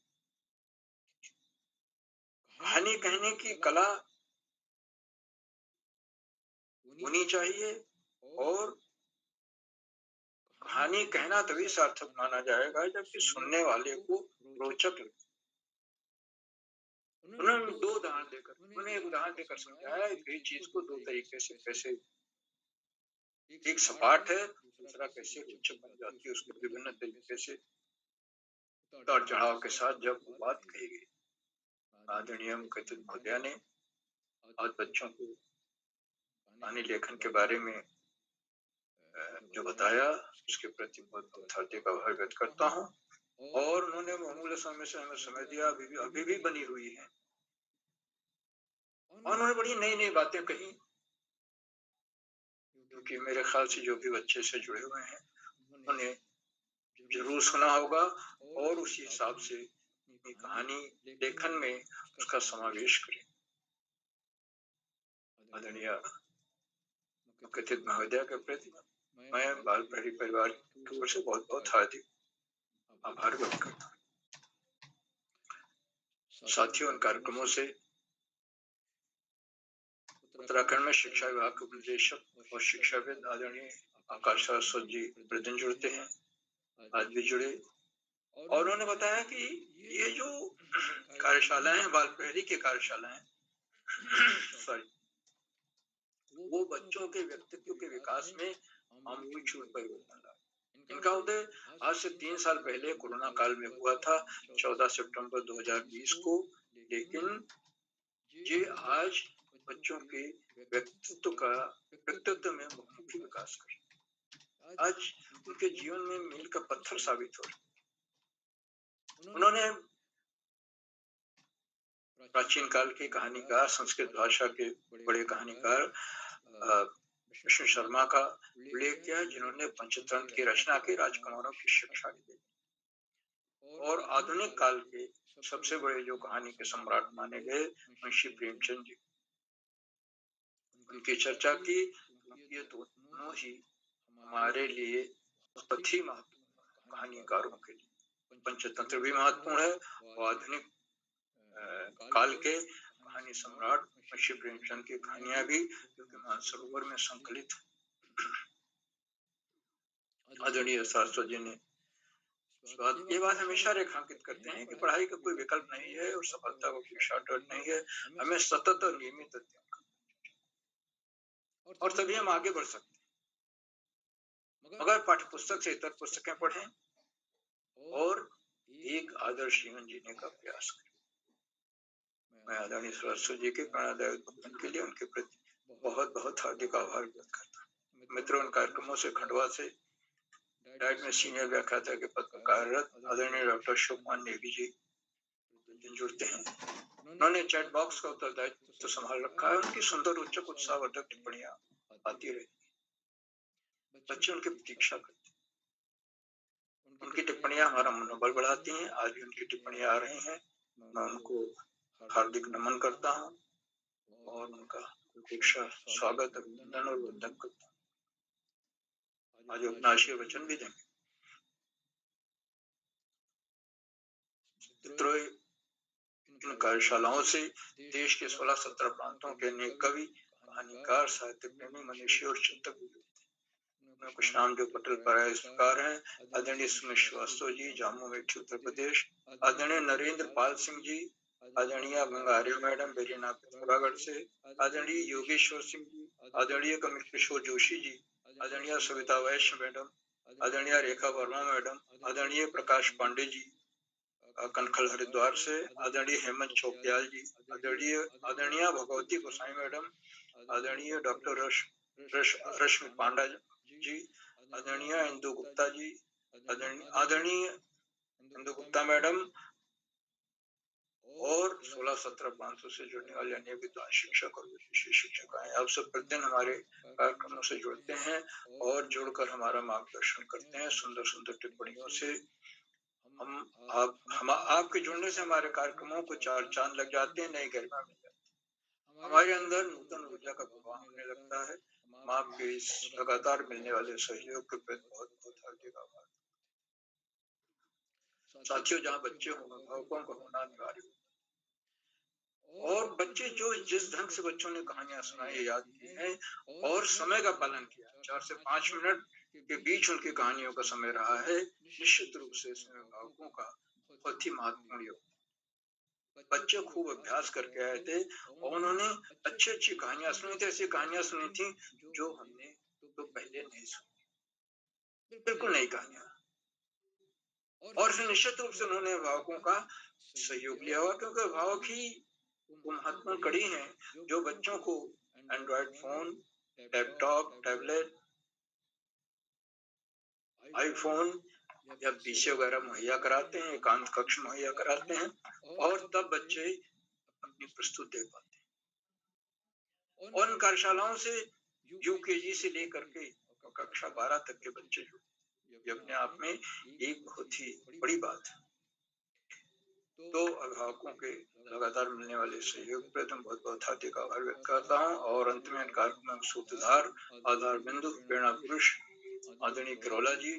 कहानी कहने की कला होनी चाहिए और कहानी कहना तभी सार्थक माना जाएगा जबकि सुनने वाले को रोचक लगे। उन्होंने एक उदाहरण देकर समझाया कि चीज को दो तरीके से कैसे, एक सपाट है, दूसरा कैसे रोचक बन जाती है। उसके विभिन्न तरीके से उतार चढ़ाव के साथ जब वो बात कही गई। आदरणीय मुख्यतिथि महोदया ने आज बच्चों को कहानी लेखन के बारे में जो बताया उसके प्रति बहुत बहुत हार्दिक आभार व्यक्त करता हूँ। और उन्होंने बहुमूल्य समय से हमें समय दिया, अभी भी बनी हुई है। और उन्होंने बड़ी नई नई बातें कही, क्योंकि मेरे ख्याल से जो भी बच्चे से जुड़े हुए हैं उन्होंने जरूर सुना होगा और उसी हिसाब से कहानी लेखन में उसका समावेश करें। आदरणीय मुख्यतिथि महोदया के प्रति मैं बाल प्रहरी परिवार की ओर से बहुत बहुत हार्दिक आभार व्यक्त करता हूँ। साथियों, इन कार्यक्रमों से उत्तराखंड में शिक्षा विभाग के उपनिदेशक और शिक्षाविद आदरणीय आकाश सरस्वत जी प्रतिदिन जुड़ते हैं, आज भी जुड़े। और उन्होंने बताया कि ये जो कार्यशालाएं हैं, बाल प्रहरी की कार्यशालाएं सॉरी, वो बच्चों के व्यक्तित्व के विकास में आमूलचूल परिवर्तन ला। इनका उदय आज से 3 साल पहले कोरोना काल में हुआ था, 14 सितंबर 2020 को। लेकिन ये आज बच्चों के व्यक्तित्व में मुख्य विकास कर, आज उनके जीवन में मील का पत्थर साबित हो रहा। उन्होंने प्राचीन काल के कहानीकार, संस्कृत भाषा के बड़े कहानीकार विष्णु शर्मा का उल्लेख किया, जिन्होंने पंचतंत्र की रचना की, राजकुमारों की शिक्षा दी। और आधुनिक काल के सबसे बड़े जो कहानी के सम्राट माने गए मुंशी प्रेमचंद जी, उनकी चर्चा की। ये दोनों ही हमारे लिए बहुत ही महत्वपूर्ण कहानीकारों के लिए। पंचतंत्र भी महत्वपूर्ण है और आधुनिक काल के कहानी सम्राट मुंशी प्रेमचंद की कहानियां भी, क्योंकि मानसरोवर में संकलित। आदरणीय सरस्वत जी ने ये बात हमेशा रेखांकित करते हैं कि पढ़ाई का कोई विकल्प नहीं है और सफलता का कोई शॉर्टकट नहीं है। हमें सतत और नियमित अध्ययन करना और तभी हम आगे बढ़ सकते हैं। मगर पाठ्य पुस्तक से इतर पुस्तकें पढ़ें और एक आदर्श जीवन जीने का प्रयास करें। मैं आदरणीय सरस्वत जी के प्रेरणादायक बंधन के लिए उनके प्रति बहुत बहुत हार्दिक आभार व्यक्त करता हूँ। मित्रों, इन कार्यक्रमों से खंडवा से डाइट में सीनियर व्याख्याता के पद पर कार्यरत आदरणीय डॉक्टर शिवकुमार नेगी जी जुड़ते हैं। उन्होंने चैट बॉक्स का उत्तरदायित्व तो संभाल रखा है। उनकी सुंदर, रोचक, उत्साहवर्धक टिप्पणियां आती रही। बच्चे उनकी प्रतीक्षा करते हैं। उनकी टिप्पणियां हमारा मनोबल बढ़ाती हैं। आज भी उनकी टिप्पणियां आ रही हैं। मैं उनको हार्दिक नमन करता हूँ और उनका प्रतीक्षा, स्वागत, अभिनंदन और वंदन करता हूँ। आज अपना आशीर्वाद वचन भी देंगे। मित्रों, इन कार्यशालाओं से देश के 16-17 प्रांतों के अनेक कवि, कहानीकार, साहित्य प्रेमी, मनीषी और चिंतक भी हैं। कुछ नाम जो पटल पर है इस प्रकार हैं। आदरणीय सुमित श्रीवास्तव जी, जामू मेठी, उत्तर प्रदेश। आदरणीय नरेंद्र पाल सिंह जी, आदरणीय गंगारिया मैडम, बेरीना पिथौरागढ़ से। आदरणीय योगेश्वर सिंह जी, आदरणीय कमल किशोर जोशी जी, आदरणीय सविता वैश्य मैडम, आदरणीय रेखा वर्मा मैडम, आदरणीय प्रकाश पांडे जी कनखल हरिद्वार से। आदरणीय हेमंत चौकियाल जी, आदरणीय भगवती गोसाई मैडम, आदरणीय डॉक्टर रश्मि पांडा जी, आदरणीय इंदु गुप्ता जी, आदरणीय इंदु गुप्ता मैडम, और 16-17-500 से जुड़ने वाले अन्य विद्वान शिक्षक और विशेष शिक्षक आए। आप सब प्रतिदिन हमारे कार्यक्रमों से जुड़ते हैं और जुड़कर हमारा मार्गदर्शन करते हैं सुंदर सुंदर टिप्पणियों से। हम आपके जुड़ने से हमारे कार्यक्रमों को चार चांद लग जाते हैं, नई गरिमा मिल जाती है, हमारे अंदर नूतन ऊर्जा का प्रवाह होने लगता है। हम आपके इस लगातार मिलने वाले सहयोग के प्रति बहुत बहुत हार्दिक आभार। साथियों, जहाँ बच्चे हों, अभिभावकों का होना अनिवार्य है। और बच्चे जो जिस ढंग से बच्चों ने कहानियां सुनाई, याद की हैं और समय का पालन किया, 4 से 5 मिनट के बीच उनकी कहानियों का समय रहा है, निश्चित रूप से इसमें अभिभावकों का बहुत ही महत्वपूर्ण योगदान। बच्चे खूब अभ्यास करके आए थे और उन्होंने अच्छी अच्छी कहानियां सुनी थी, ऐसी कहानियां सुनी थी जो हमने तो पहले नहीं सुनी, बिल्कुल नई कहानियां। और फिर निश्चित रूप से उन्होंने अभिभावकों का सहयोग लिया हुआ, क्योंकि अभिभावक ही वो महत्वपूर्ण कड़ी हैं जो बच्चों को Android phone, laptop, tablet, iPhone या पीसी वगैरह मुहैया कराते हैं, एकांत कक्ष मुहैया कराते हैं और तब बच्चे अपनी प्रस्तुति दे पाते हैं। और इन कार्यशालाओं से यूकेजी से लेकर के कक्षा 12 तक के बच्चे जुड़े, ये अपने आप में एक बहुत ही बड़ी बात है। तो अभिभावकों के लगातार मिलने वाले सहयोग पर तुम बहुत बहुत हार्दिक आभार व्यक्त करता हूँ। और अंत में कार्यक्रम सूत्रधार, आधार बिंदु, प्रेरणा पुरुष आदरणीय किरोला जी,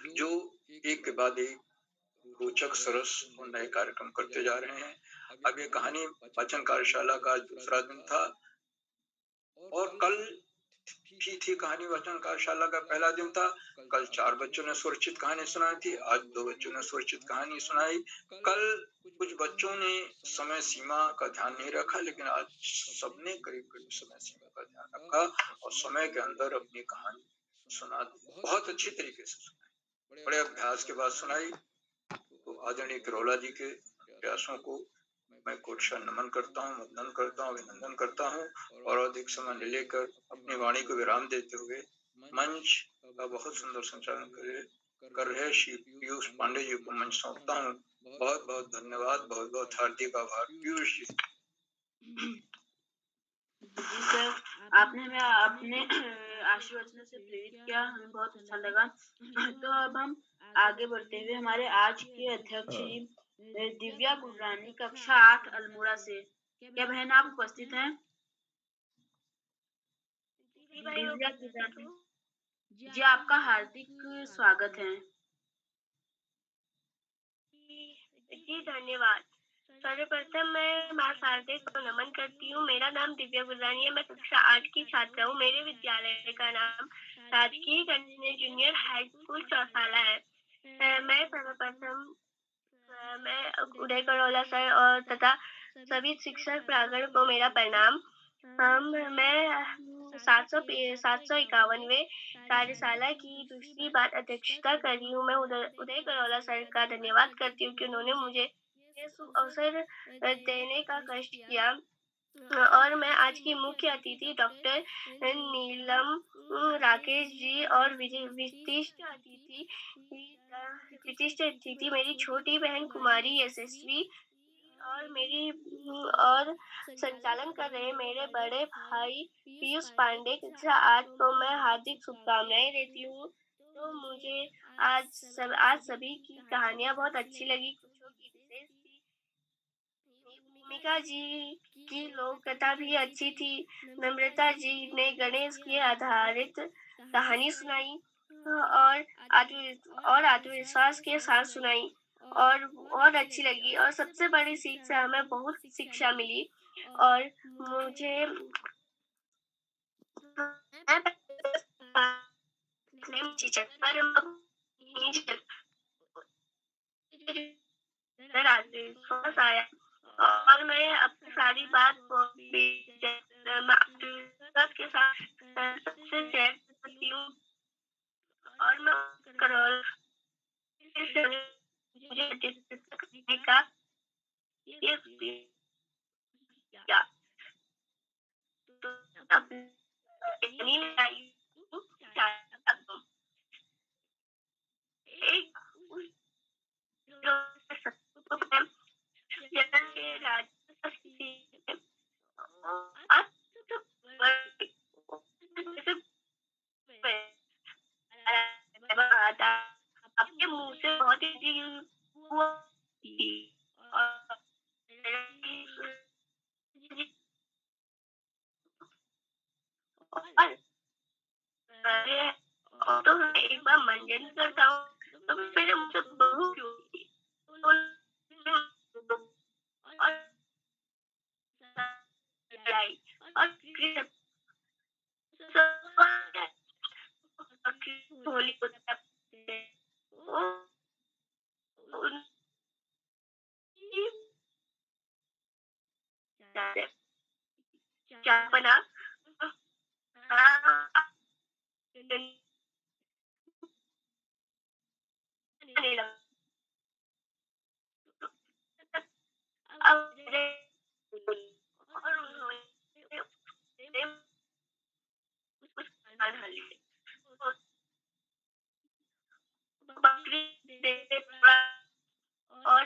जो एक के बाद एक रोचक, सरस और नए कार्यक्रम करते जा रहे हैं। अब ये कहानी वाचन कार्यशाला का दूसरा दिन था और कल भी थी कहानी वाचन कार्यशाला का पहला दिन था। कल 4 बच्चों ने सुरक्षित कहानी सुनाई थी, आज 2 बच्चों ने सुरक्षित कहानी सुनाई। कल कुछ बच्चों ने समय सीमा का ध्यान नहीं रखा, लेकिन आज सबने करीब करीब समय सीमा का ध्यान रखा और समय के अंदर अपनी कहानी सुना दी, बहुत अच्छी तरीके से सुनाई, बड़े अभ्यास के बाद सुनाई। तो आदरणीय किरोला जी के प्रयासों को मैं कोटशा नमन करता हूँ, वंदन करता हूँ, अभिनंदन करता हूँ और अधिक समय न लेकर अपनी वाणी को विराम देते हुए मंच का बहुत सुंदर संचालन कर रहे श्री पीयूष पांडे जी को मंच सौंपता हूँ। बहुत बहुत धन्यवाद, बहुत बहुत हार्दिक आभार। पीयूष जी। जी सर, आपने हमें अपने आशीर्वचनों से प्रेरित किया, हमें बहुत अच्छा लगा। तो अब हम आगे बढ़ते हुए हमारे आज के अध्यक्ष श्री दिव्या गुररानी, कक्षा 8 अल्मोड़ा से, क्या बहन आप उपस्थित हैं? दिव्या गुररानी जी, आपका हार्दिक स्वागत है। जी धन्यवाद। सर्वप्रथम मैं माँ शारदे को नमन करती हूँ। मेरा नाम दिव्या गुररानी है, मैं कक्षा 8 की छात्रा हूँ। मेरे विद्यालय का नाम राजकीय कन्या जूनियर हाई स्कूल चौसाला है। मैं सर्वप्रथम मैं उदय करोला सर और तथा सभी शिक्षक प्रांगण को मेरा प्रणाम। मैं 751वें कार्यशाला की दूसरी बार अध्यक्षता कर रही हूँ। मैं उदय करोला सर का धन्यवाद करती हूँ कि उन्होंने मुझे ये शुभ अवसर देने का कष्ट किया। और मैं आज की मुख्य अतिथि डॉक्टर नीलम राकेश जी और विशिष्ट अतिथि मेरी छोटी बहन कुमारी यशस्वी और संचालन कर रहे मेरे बड़े भाई पीयूष पांडे कक्षा 8 को मैं हार्दिक शुभकामनाएं देती हूँ। तो मुझे आज सभी की कहानियां बहुत अच्छी लगी। कुछों की विशेष थी। भूमिका जी की लोक कथा भी अच्छी थी। नम्रता जी ने गणेश के आधारित कहानी सुनाई और आत्मविश्वास के साथ सुनाई और अच्छी लगी। और सबसे बड़ी सीख से हमें बहुत शिक्षा मिली। और मुझे आत्मविश्वास आया और मैं अपनी सारी बात को के साथ सबसे शेयर करती हूँ। और मैं करोल मुझे का ये या तो अपनी एक तो मैं एक बार मंजन करता हूँ तो मेरे मुंह से बहू क्यों होती है? और लाई और फिर होली को क्या बना नहीं लगा अब बकरी दे और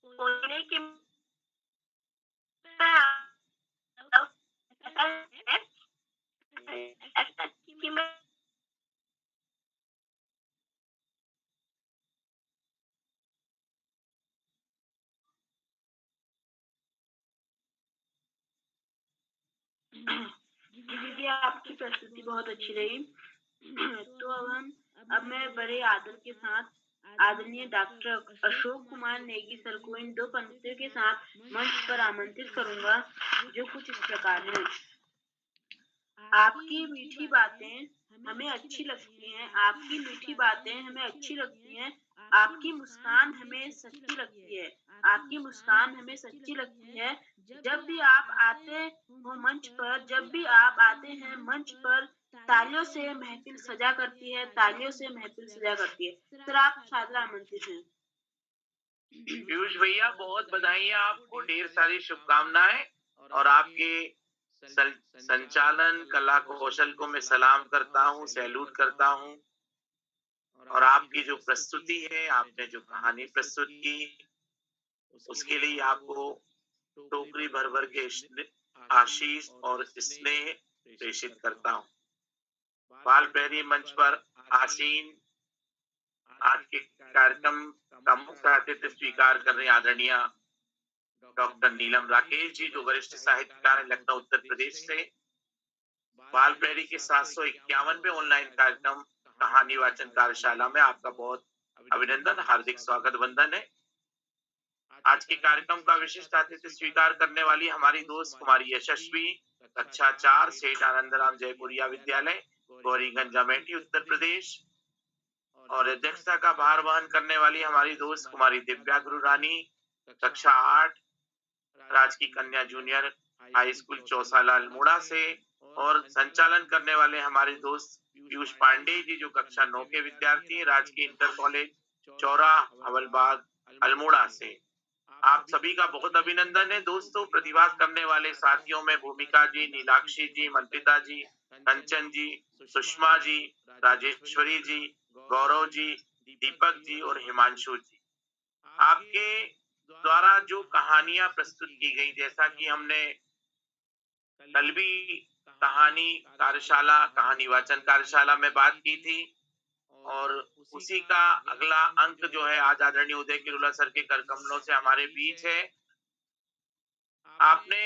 बोलने की ऐसा कि मैं दीदी आपकी प्रस्तुति बहुत अच्छी रही। तो अब मैं बड़े आदर के साथ आदरणीय डॉक्टर अशोक कुमार नेगी सर को इन 2 पंक्तियों के साथ मंच पर आमंत्रित करूंगा, जो कुछ इस प्रकार है। आपकी मीठी बातें हमें अच्छी लगती हैं, आपकी मीठी बातें हमें अच्छी लगती हैं, आपकी मुस्कान हमें सच्ची लगती है, आपकी मुस्कान हमें सच्ची लगती है। जब भी आप आते हो मंच पर, जब भी आप आते हैं मंच पर, तालियों से महफिल सजा करती है, तालियों से महफिल सजा करती है। सर आप सादर आमंत्रित हैं। पीयूष भैया बहुत बधाई आपको, ढेर सारी शुभकामनाएं और आपके संचालन कला कौशल को मैं सलाम करता हूँ, सैल्यूट करता हूँ। और आपकी जो प्रस्तुति है, आपने जो कहानी प्रस्तुत की, उसके लिए आपको टोकरी भर भर के आशीष और स्नेह प्रेषित करता हूँ। बाल प्रहरी मंच पर आसीन आज के कार्यक्रम का मुख्य अतिथि स्वीकार कर रहे आदरणीय डॉक्टर नीलम राकेश जी, जो वरिष्ठ साहित्यकार हैं लखनऊ उत्तर प्रदेश से। बाल प्रहरी के 751वें ऑनलाइन कार्यक्रम कहानी वाचन कार्यशाला में आपका बहुत अभिनंदन, हार्दिक स्वागत वंदन है। आज के कार्यक्रम का विशिष्ट अतिथि स्वीकार करने वाली हमारी दोस्त कुमारी यशस्वी, कक्षा 4, सेठ आनंदराम जयपुरिया विद्यालय, गौरीगंज अमेठी उत्तर प्रदेश। और अध्यक्षता का भार वहन करने वाली हमारी दोस्त कुमारी दिव्या गुरु रानी, कक्षा 8, राजकीय कन्या जूनियर हाई स्कूल चौसाला अल्मोड़ा से। और संचालन करने वाले हमारे दोस्त पीयूष पांडे जी, जो कक्षा 9 के विद्यार्थी हैं, राजकीय इंटर कॉलेज चौरा हवलबाग अल्मोड़ा से। आप सभी का बहुत अभिनंदन है दोस्तों। प्रतिभाग करने वाले साथियों में भूमिका जी, नीलाक्षी जी, मंत्रिता जी, कंचन जी, सुषमा जी, राजेश्वरी जी, गौरव जी, दीपक जी और हिमांशु जी। आपके द्वारा जो कहानियां प्रस्तुत की गई, जैसा कि हमने कल भी कहानी कार्यशाला, कहानी वाचन कार्यशाला में बात की थी, और उसी का अगला अंक जो है आज आदरणीय उदय किरुला सर के कर कमलों से हमारे बीच है। आपने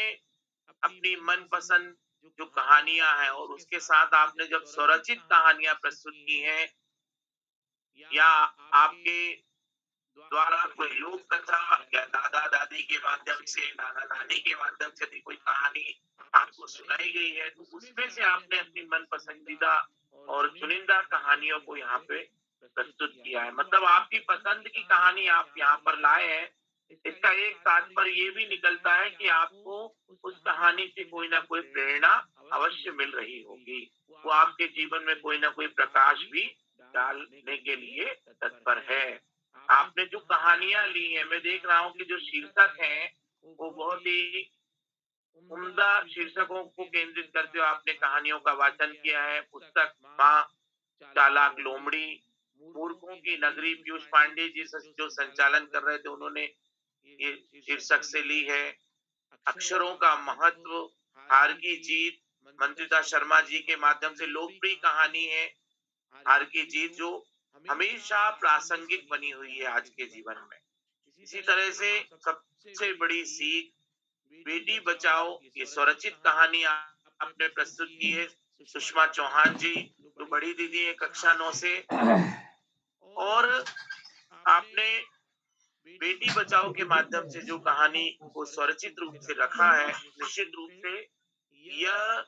अपनी मनपसंद जो कहानियां हैं और उसके साथ आपने जब स्वरचित कहानियां प्रस्तुत की हैं, या आपके द्वारा कोई लोक कथा या दादा दादी के माध्यम से, नाना नानी के माध्यम से भी कोई कहानी आपको सुनाई गई है, तो उसमें से आपने अपनी मन पसंदीदा और चुनिंदा कहानियों को यहाँ पे प्रस्तुत किया है। मतलब आपकी पसंद की कहानी आप यहाँ पर लाए हैं। इसका एक तात्पर्य ये भी निकलता है कि आपको उस कहानी से कोई ना कोई प्रेरणा अवश्य मिल रही होगी, वो आपके जीवन में कोई ना कोई प्रकाश भी डालने के लिए तत्पर है। आपने जो कहानियां ली हैं, मैं देख रहा हूँ कि जो शीर्षक हैं वो बहुत ही उम्दा शीर्षकों को केंद्रित करते हुए आपने कहानियों का वाचन किया है। पुस्तक माँ चालाक लोमड़ी, मूर्खों की नगरी, पीयूष पांडे जी जो संचालन कर रहे थे, उन्होंने ये शीर्षक से ली है। अक्षरों का महत्व, हार की जीत, मंत्रिता शर्मा जी के माध्यम से लोकप्रिय कहानी है हार की जीत, जो हमेशा प्रासंगिक बनी हुई है आज के जीवन में। इसी तरह से सबसे बड़ी सीख, बेटी बचाओ, ये स्वरचित कहानी आपने प्रस्तुत की है सुषमा चौहान जी, जो बड़ी दीदी है कक्षा 9 से। और आपने बेटी बचाओ के माध्यम से जो कहानी को स्वरचित रूप से रखा है, निश्चित रूप से यह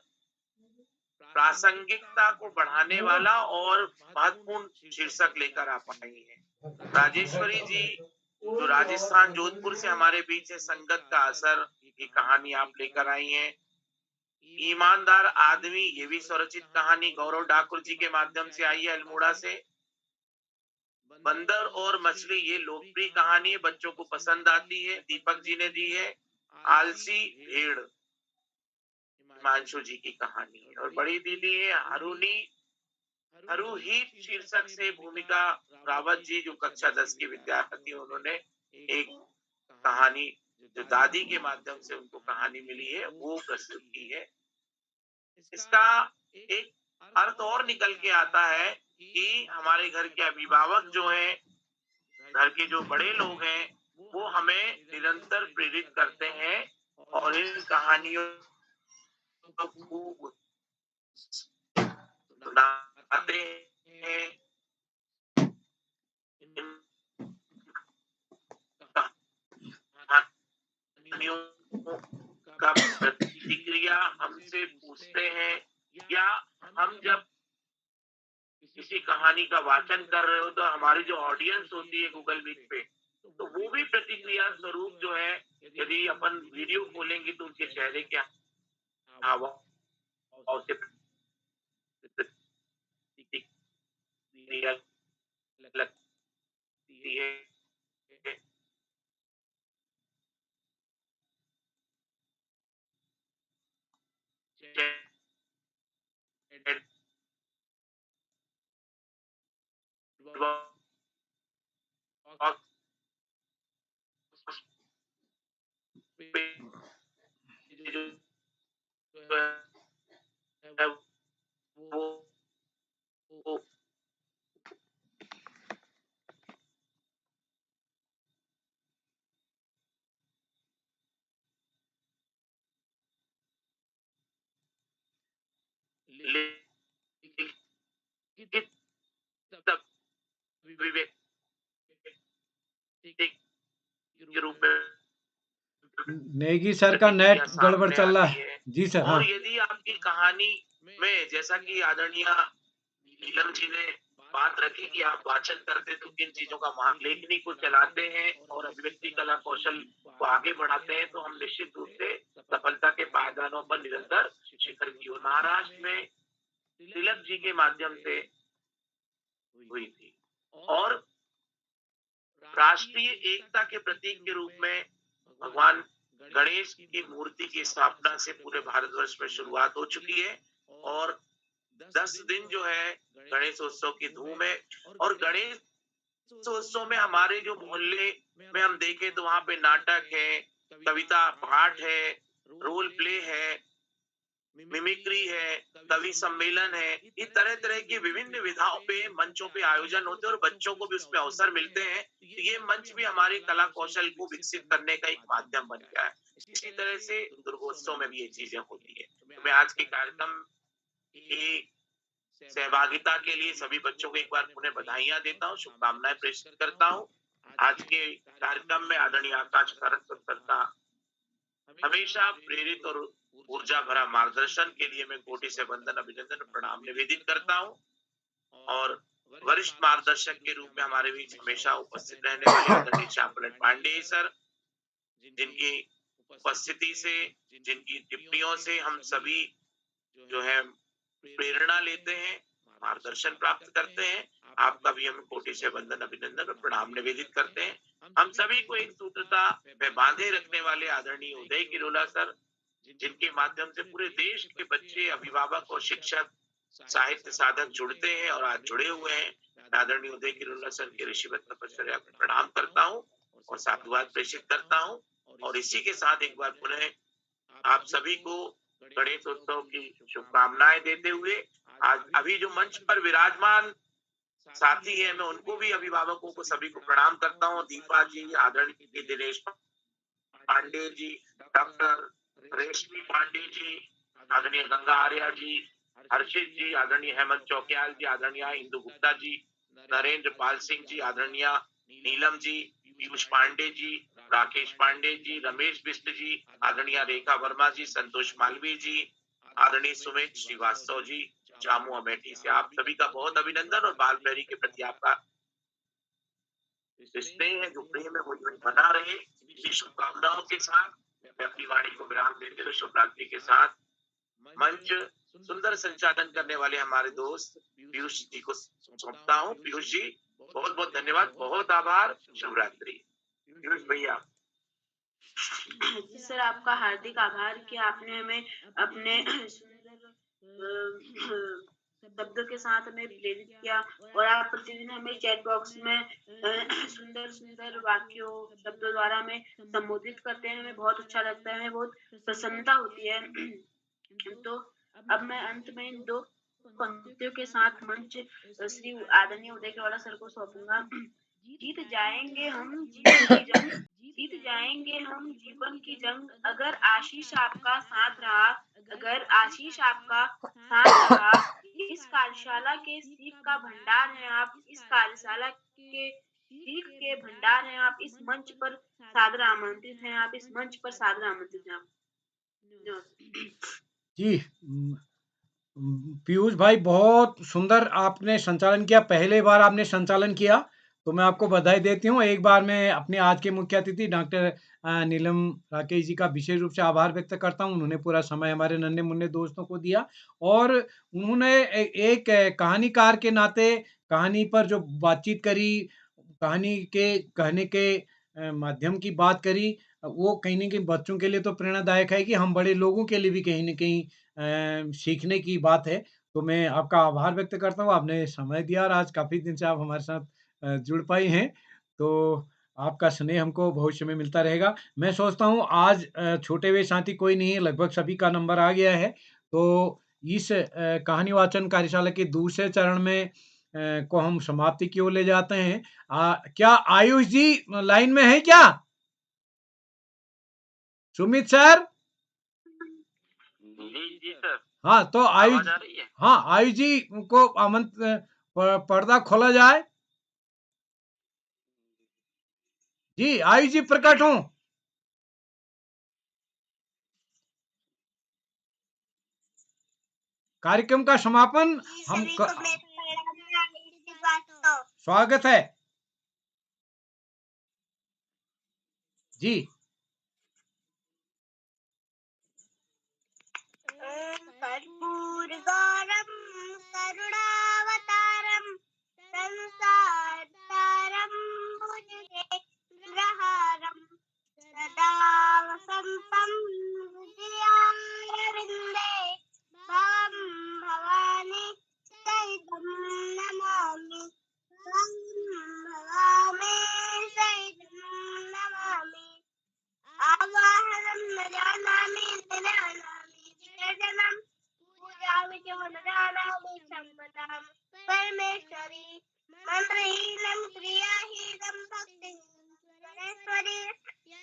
प्रासंगिकता को बढ़ाने वाला और महत्वपूर्ण शीर्षक लेकर आ पाई है। राजेश्वरी जी, जो राजस्थान जोधपुर से हमारे बीच है, संगत का असर, ये कहानी आप लेकर आई हैं। ईमानदार आदमी, ये भी स्वरचित कहानी गौरव ठाकुर जी के माध्यम से आई है अल्मोड़ा से। बंदर और मछली, ये लोकप्रिय कहानी है, बच्चों को पसंद आती है, दीपक जी ने दी है। आलसी भेड़, हिमांशु जी की कहानी है। और बड़ी दीदी है हरूहीत शीर्षक से भूमिका रावत जी, जो कक्षा 10 की विद्यार्थी, उन्होंने एक कहानी जो दादी के माध्यम से उनको कहानी मिली है वो प्रस्तुत की है। इसका एक अर्थ और निकल के आता है कि हमारे घर के अभिभावक जो हैं, घर के जो बड़े लोग हैं, वो हमें निरंतर प्रेरित करते हैं और इन कहानियों को खूब सुनाते हैं। इन कहानियों का प्रतिक्रिया हमसे पूछते हैं, या हम जब किसी कहानी का वाचन कर रहे हो तो हमारी जो ऑडियंस होती है गूगल मीट पे, तो वो भी प्रतिक्रिया स्वरूप जो है, यदि अपन वीडियो खोलेंगे तो उनके चेहरे के हावभाव से प्रतिक्रिया लगती है। वो लिखित विवेक के रूप में नेगी सर का नेट गड़बड़ चल रहा है। जी सर। और हाँ, यदि आपकी कहानी में, जैसा कि आदरणीय नीलम जी ने बात रखी कि आप वाचन करते तो किन चीजों का लेखनी को चलाते हैं और अभिव्यक्ति कला कौशल को आगे बढ़ाते हैं, तो हम निश्चित रूप से सफलता के पायदानों पर निरंतर शिखर की ओर। महाराष्ट्र में तिलक जी के माध्यम से हुई थी और राष्ट्रीय एकता के प्रतीक के रूप में भगवान गणेश की मूर्ति की स्थापना से पूरे भारतवर्ष में शुरुआत हो चुकी है और 10 दिन जो है गणेशोत्सव की धूम है। और गणेशोत्सव में हमारे जो मोहल्ले में हम देखें तो वहां पे नाटक है, कविता पाठ है, रोल प्ले है, मिमिक्री है, कवि सम्मेलन है, ये तरह तरह की विभिन्न विधाओं पे, मंचों पे आयोजन होते हैं और बच्चों को भी उसमें अवसर मिलते हैं। तो ये मंच भी हमारी कला कौशल को विकसित करने का एक माध्यम बन गया है। इसी तरह से दुर्गोत्सव में भी ये चीजें होती है। तो मैं आज के कार्यक्रम की सहभागिता के लिए सभी बच्चों को एक बार पुनः बधाइयां देता हूँ, शुभकामनाएं प्रेषित करता हूँ। आज के कार्यक्रम में आदरणीय आकाश सर का हमेशा प्रेरित और ऊर्जा भरा मार्गदर्शन के लिए मैं कोटि से वंदन, अभिनंदन, प्रणाम निवेदित करता हूँ। और वरिष्ठ मार्गदर्शक के रूप में हमारे बीच हमेशा उपस्थित रहने वाले आदरणीय श्यामल पांडे सर, जिनकी उपस्थिति से, जिनकी टिप्पणियों से हम सभी जो है प्रेरणा लेते हैं, मार्गदर्शन प्राप्त करते हैं। आपका भी हम कोटि से वंदन, अभिनंदन और प्रणाम निवेदित करते हैं। हम सभी को एक सूत्रता में बांधे रखने वाले आदरणीय उदय किरोला सर, जिनके माध्यम से पूरे देश के बच्चे, अभिभावक और शिक्षक, साहित्य साधक जुड़ते हैं और आज जुड़े हुए हैं। मैं आदरणीय उदय किरोला सर के ऋषिवत तपश्चर्या को प्रणाम करता हूँ और साधुवाद प्रेषित करता हूँ। और इसी के साथ एक बार पुनः आप सभी को गणेश उत्सव की शुभकामनाएं देते हुए आज अभी जो मंच पर विराजमान साथी हैं, मैं उनको भी, अभिभावकों को सभी को प्रणाम करता हूँ। दीपा जी, आदरणीय दिनेश पांडे जी, डॉक्टर रेशमी पांडे जी, आदरणीय गंगा आर्या जी, हर्षित जी, आदरणीय हेमंत चौकियाल जी, आदरणीय इंदु गुप्ता जी, नरेंद्र पाल सिंह जी, आदरणीय नीलम जी, पीयूष पांडे जी, राकेश पांडे जी, रमेश बिष्ट जी, आदरणीय रेखा वर्मा जी, संतोष मालवीय जी, आदरणीय सुमित श्रीवास्तव जी, जामू अमेठी से आप सभी का बहुत अभिनंदन और बाल प्रहरी के प्रति आपका स्नेह है, जो प्रेम है, वो यूं ही बना रहे। इसी शुभकामनाओं के साथ मैं अपनी वाणी को विराम देते हुए शुभ रात्रि के साथ मंच सुंदर संचालन करने वाले हमारे दोस्त पीयूष जी को सौंपता हूँ। पीयूष जी, बहुत बहुत धन्यवाद, बहुत आभार, शुभ रात्रि। पीयूष भैया। जी सर, आपका हार्दिक आभार कि आपने हमें अपने सुंदर शब्दों के साथ हमें प्रेरित किया और आप प्रतिदिन हमें चैट बॉक्स में सुंदर सुंदर वाक्यों शब्दों द्वारा हमें संबोधित करते हैं। हमें बहुत अच्छा लगता है, हमें बहुत प्रसन्नता होती है। तो अब मैं अंत में इन दो पंक्तियों के साथ मंच श्री आदरणीय उदय केवड़ा सर को सौंपूंगा। जीत जाएंगे हम जीवन की जंग, जीत जाएंगे हम जीवन की जंग, अगर आशीष आपका साथ रहा, अगर आशीष आपका साथ रहा। इस कार्यशाला के सीख का भंडार है आप, इस कार्यशाला के सीख के भंडार हैं आप, इस मंच पर सादर आमंत्रित हैं आप, इस मंच पर सादर आमंत्रित हैं आप। जी पीयूष भाई, बहुत सुंदर आपने संचालन किया। पहले बार आपने संचालन किया तो मैं आपको बधाई देती हूँ। एक बार मैं अपने आज के मुख्य अतिथि डॉक्टर नीलम राकेश जी का विशेष रूप से आभार व्यक्त करता हूँ। उन्होंने पूरा समय हमारे नन्हे मुन्ने दोस्तों को दिया और उन्होंने एक कहानीकार के नाते कहानी पर जो बातचीत करी, कहानी के कहने के माध्यम की बात करी, वो कहीं न कहीं बच्चों के लिए तो प्रेरणादायक है कि हम बड़े लोगों के लिए भी कहीं न कहीं सीखने की बात है। तो मैं आपका आभार व्यक्त करता हूँ, आपने समय दिया और आज काफ़ी दिन से आप हमारे साथ जुड़ पाई हैं। तो आपका स्नेह हमको भविष्य में मिलता रहेगा। मैं सोचता हूँ आज छूटे हुए साथी कोई नहीं है, लगभग सभी का नंबर आ गया है। तो इस कहानी वाचन कार्यशाला के दूसरे चरण में को हम समाप्ति की ओर ले जाते हैं। क्या आयुष जी लाइन में हैं क्या? सुमित सर? जी सर। हाँ, तो आयुष, आवाज आ रही है? हाँ, आयुष जी को पर्दा खोला जाए। जी, आयुष जी प्रकट हों। कार्यक्रम का समापन हम स्वागत है जी। कर्पूर गौरम करुणावतारम संसार तारम भुजगेन्द्रहारम सदा वसंतम हृदयारविंदे भवम भवानी सहितं नमामि, भवम भवामी सहितं नमामि। आवाहनं न जानामि न जानामि विसर्जनं पूजामि च न जानामि सम्पदां परमेश्वरी मन्त्रहीनं क्रियाहीनं भक्तिहीनं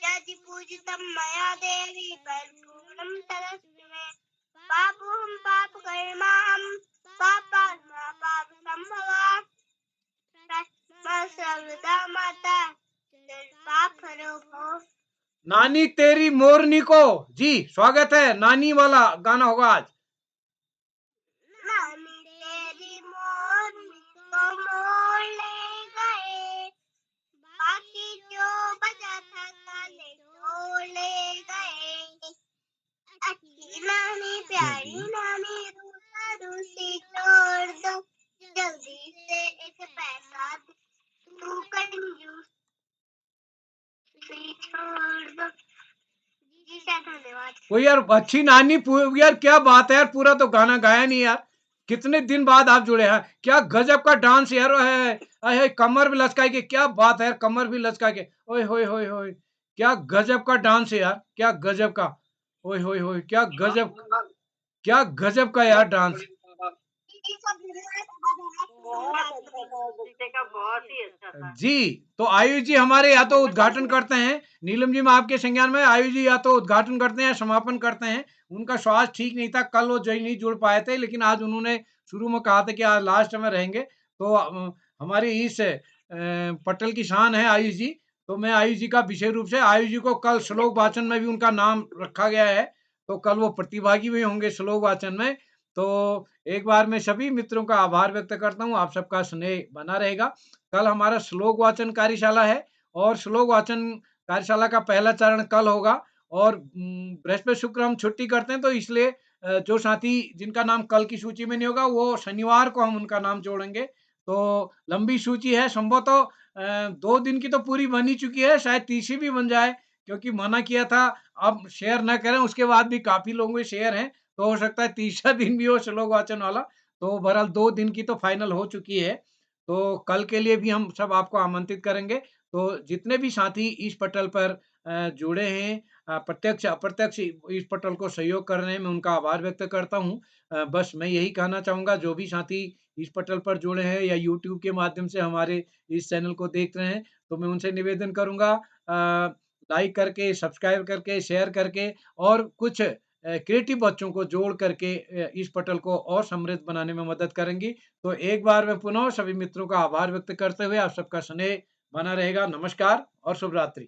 यदि पूजितं मया देवी परिपूर्णं तदस्तु मे। पापोऽहं पापकर्माहं पापात्मा पापसम्भवा सर्वदा माता पापहरो भव। नानी तेरी मोरनी को जी स्वागत है। नानी वाला गाना होगा आज। नानी तेरी मोरनी को मोर ले गए, बाकी जो बचा था काले चोर ले गए। अच्छी नानी प्यारी नानी रूसा रूसी छोड़ दो, जल्दी से एक पैसा तू कंजूसी छोड़ दो। जी सर, धन्यवाद। वो यार अच्छी नानी यार क्या बात है यार, पूरा तो गाना गाया नहीं यार। कितने दिन बाद आप जुड़े हैं, क्या गजब का डांस यार है। अरे कमर भी लचकाई के, क्या बात है यार, कमर भी लचका के। ओए होए होए होए, क्या गजब का डांस है यार, क्या गजब का। ओए होए होए, क्या गजब का यार डांस। बहुत अच्छा था, बच्चे का बहुत ही अच्छा था। जी, तो आयुष जी हमारे या तो उद्घाटन करते हैं, नीलम जी मैं आपके संज्ञान में, आयुष जी या तो उद्घाटन करते हैं या समापन करते हैं। उनका स्वास्थ्य ठीक नहीं था, कल वो जो नहीं जुड़ पाए थे, लेकिन आज उन्होंने शुरू में कहा था कि आज लास्ट में रहेंगे। तो हमारी इस पटल की शान है आयुष जी। तो मैं आयुष जी का विशेष रूप से, आयुष जी को कल श्लोक वाचन में भी उनका नाम रखा गया है, तो कल वो प्रतिभागी भी होंगे श्लोक वाचन में। तो एक बार मैं सभी मित्रों का आभार व्यक्त करता हूँ, आप सबका स्नेह बना रहेगा। कल हमारा श्लोक वाचन कार्यशाला है और श्लोक वाचन कार्यशाला का पहला चरण कल होगा। और बृहस्पति शुक्र हम छुट्टी करते हैं, तो इसलिए जो साथी जिनका नाम कल की सूची में नहीं होगा वो शनिवार को हम उनका नाम जोड़ेंगे। तो लंबी सूची है, संभवतः 2 दिन की तो पूरी बन ही चुकी है, शायद तीसरी भी बन जाए, क्योंकि मना किया था अब शेयर ना करें, उसके बाद भी काफ़ी लोगों के शेयर हैं, तो हो सकता है तीसरा दिन भी हो श्लोक वाचन वाला। तो बहरहाल 2 दिन की तो फाइनल हो चुकी है। तो कल के लिए भी हम सब आपको आमंत्रित करेंगे। तो जितने भी साथी इस पटल पर जुड़े हैं, प्रत्यक्ष अप्रत्यक्ष इस पटल को सहयोग कर रहे हैं, मैं उनका आभार व्यक्त करता हूँ। बस मैं यही कहना चाहूँगा, जो भी साथी इस पटल पर जुड़े हैं या यूट्यूब के माध्यम से हमारे इस चैनल को देख रहे हैं, तो मैं उनसे निवेदन करूँगा लाइक करके, सब्सक्राइब करके, शेयर करके और कुछ क्रिएटिव बच्चों को जोड़ करके इस पटल को और समृद्ध बनाने में मदद करेंगी। तो एक बार मैं पुनः सभी मित्रों का आभार व्यक्त करते हुए आप सबका स्नेह बना रहेगा। नमस्कार और शुभ रात्रि।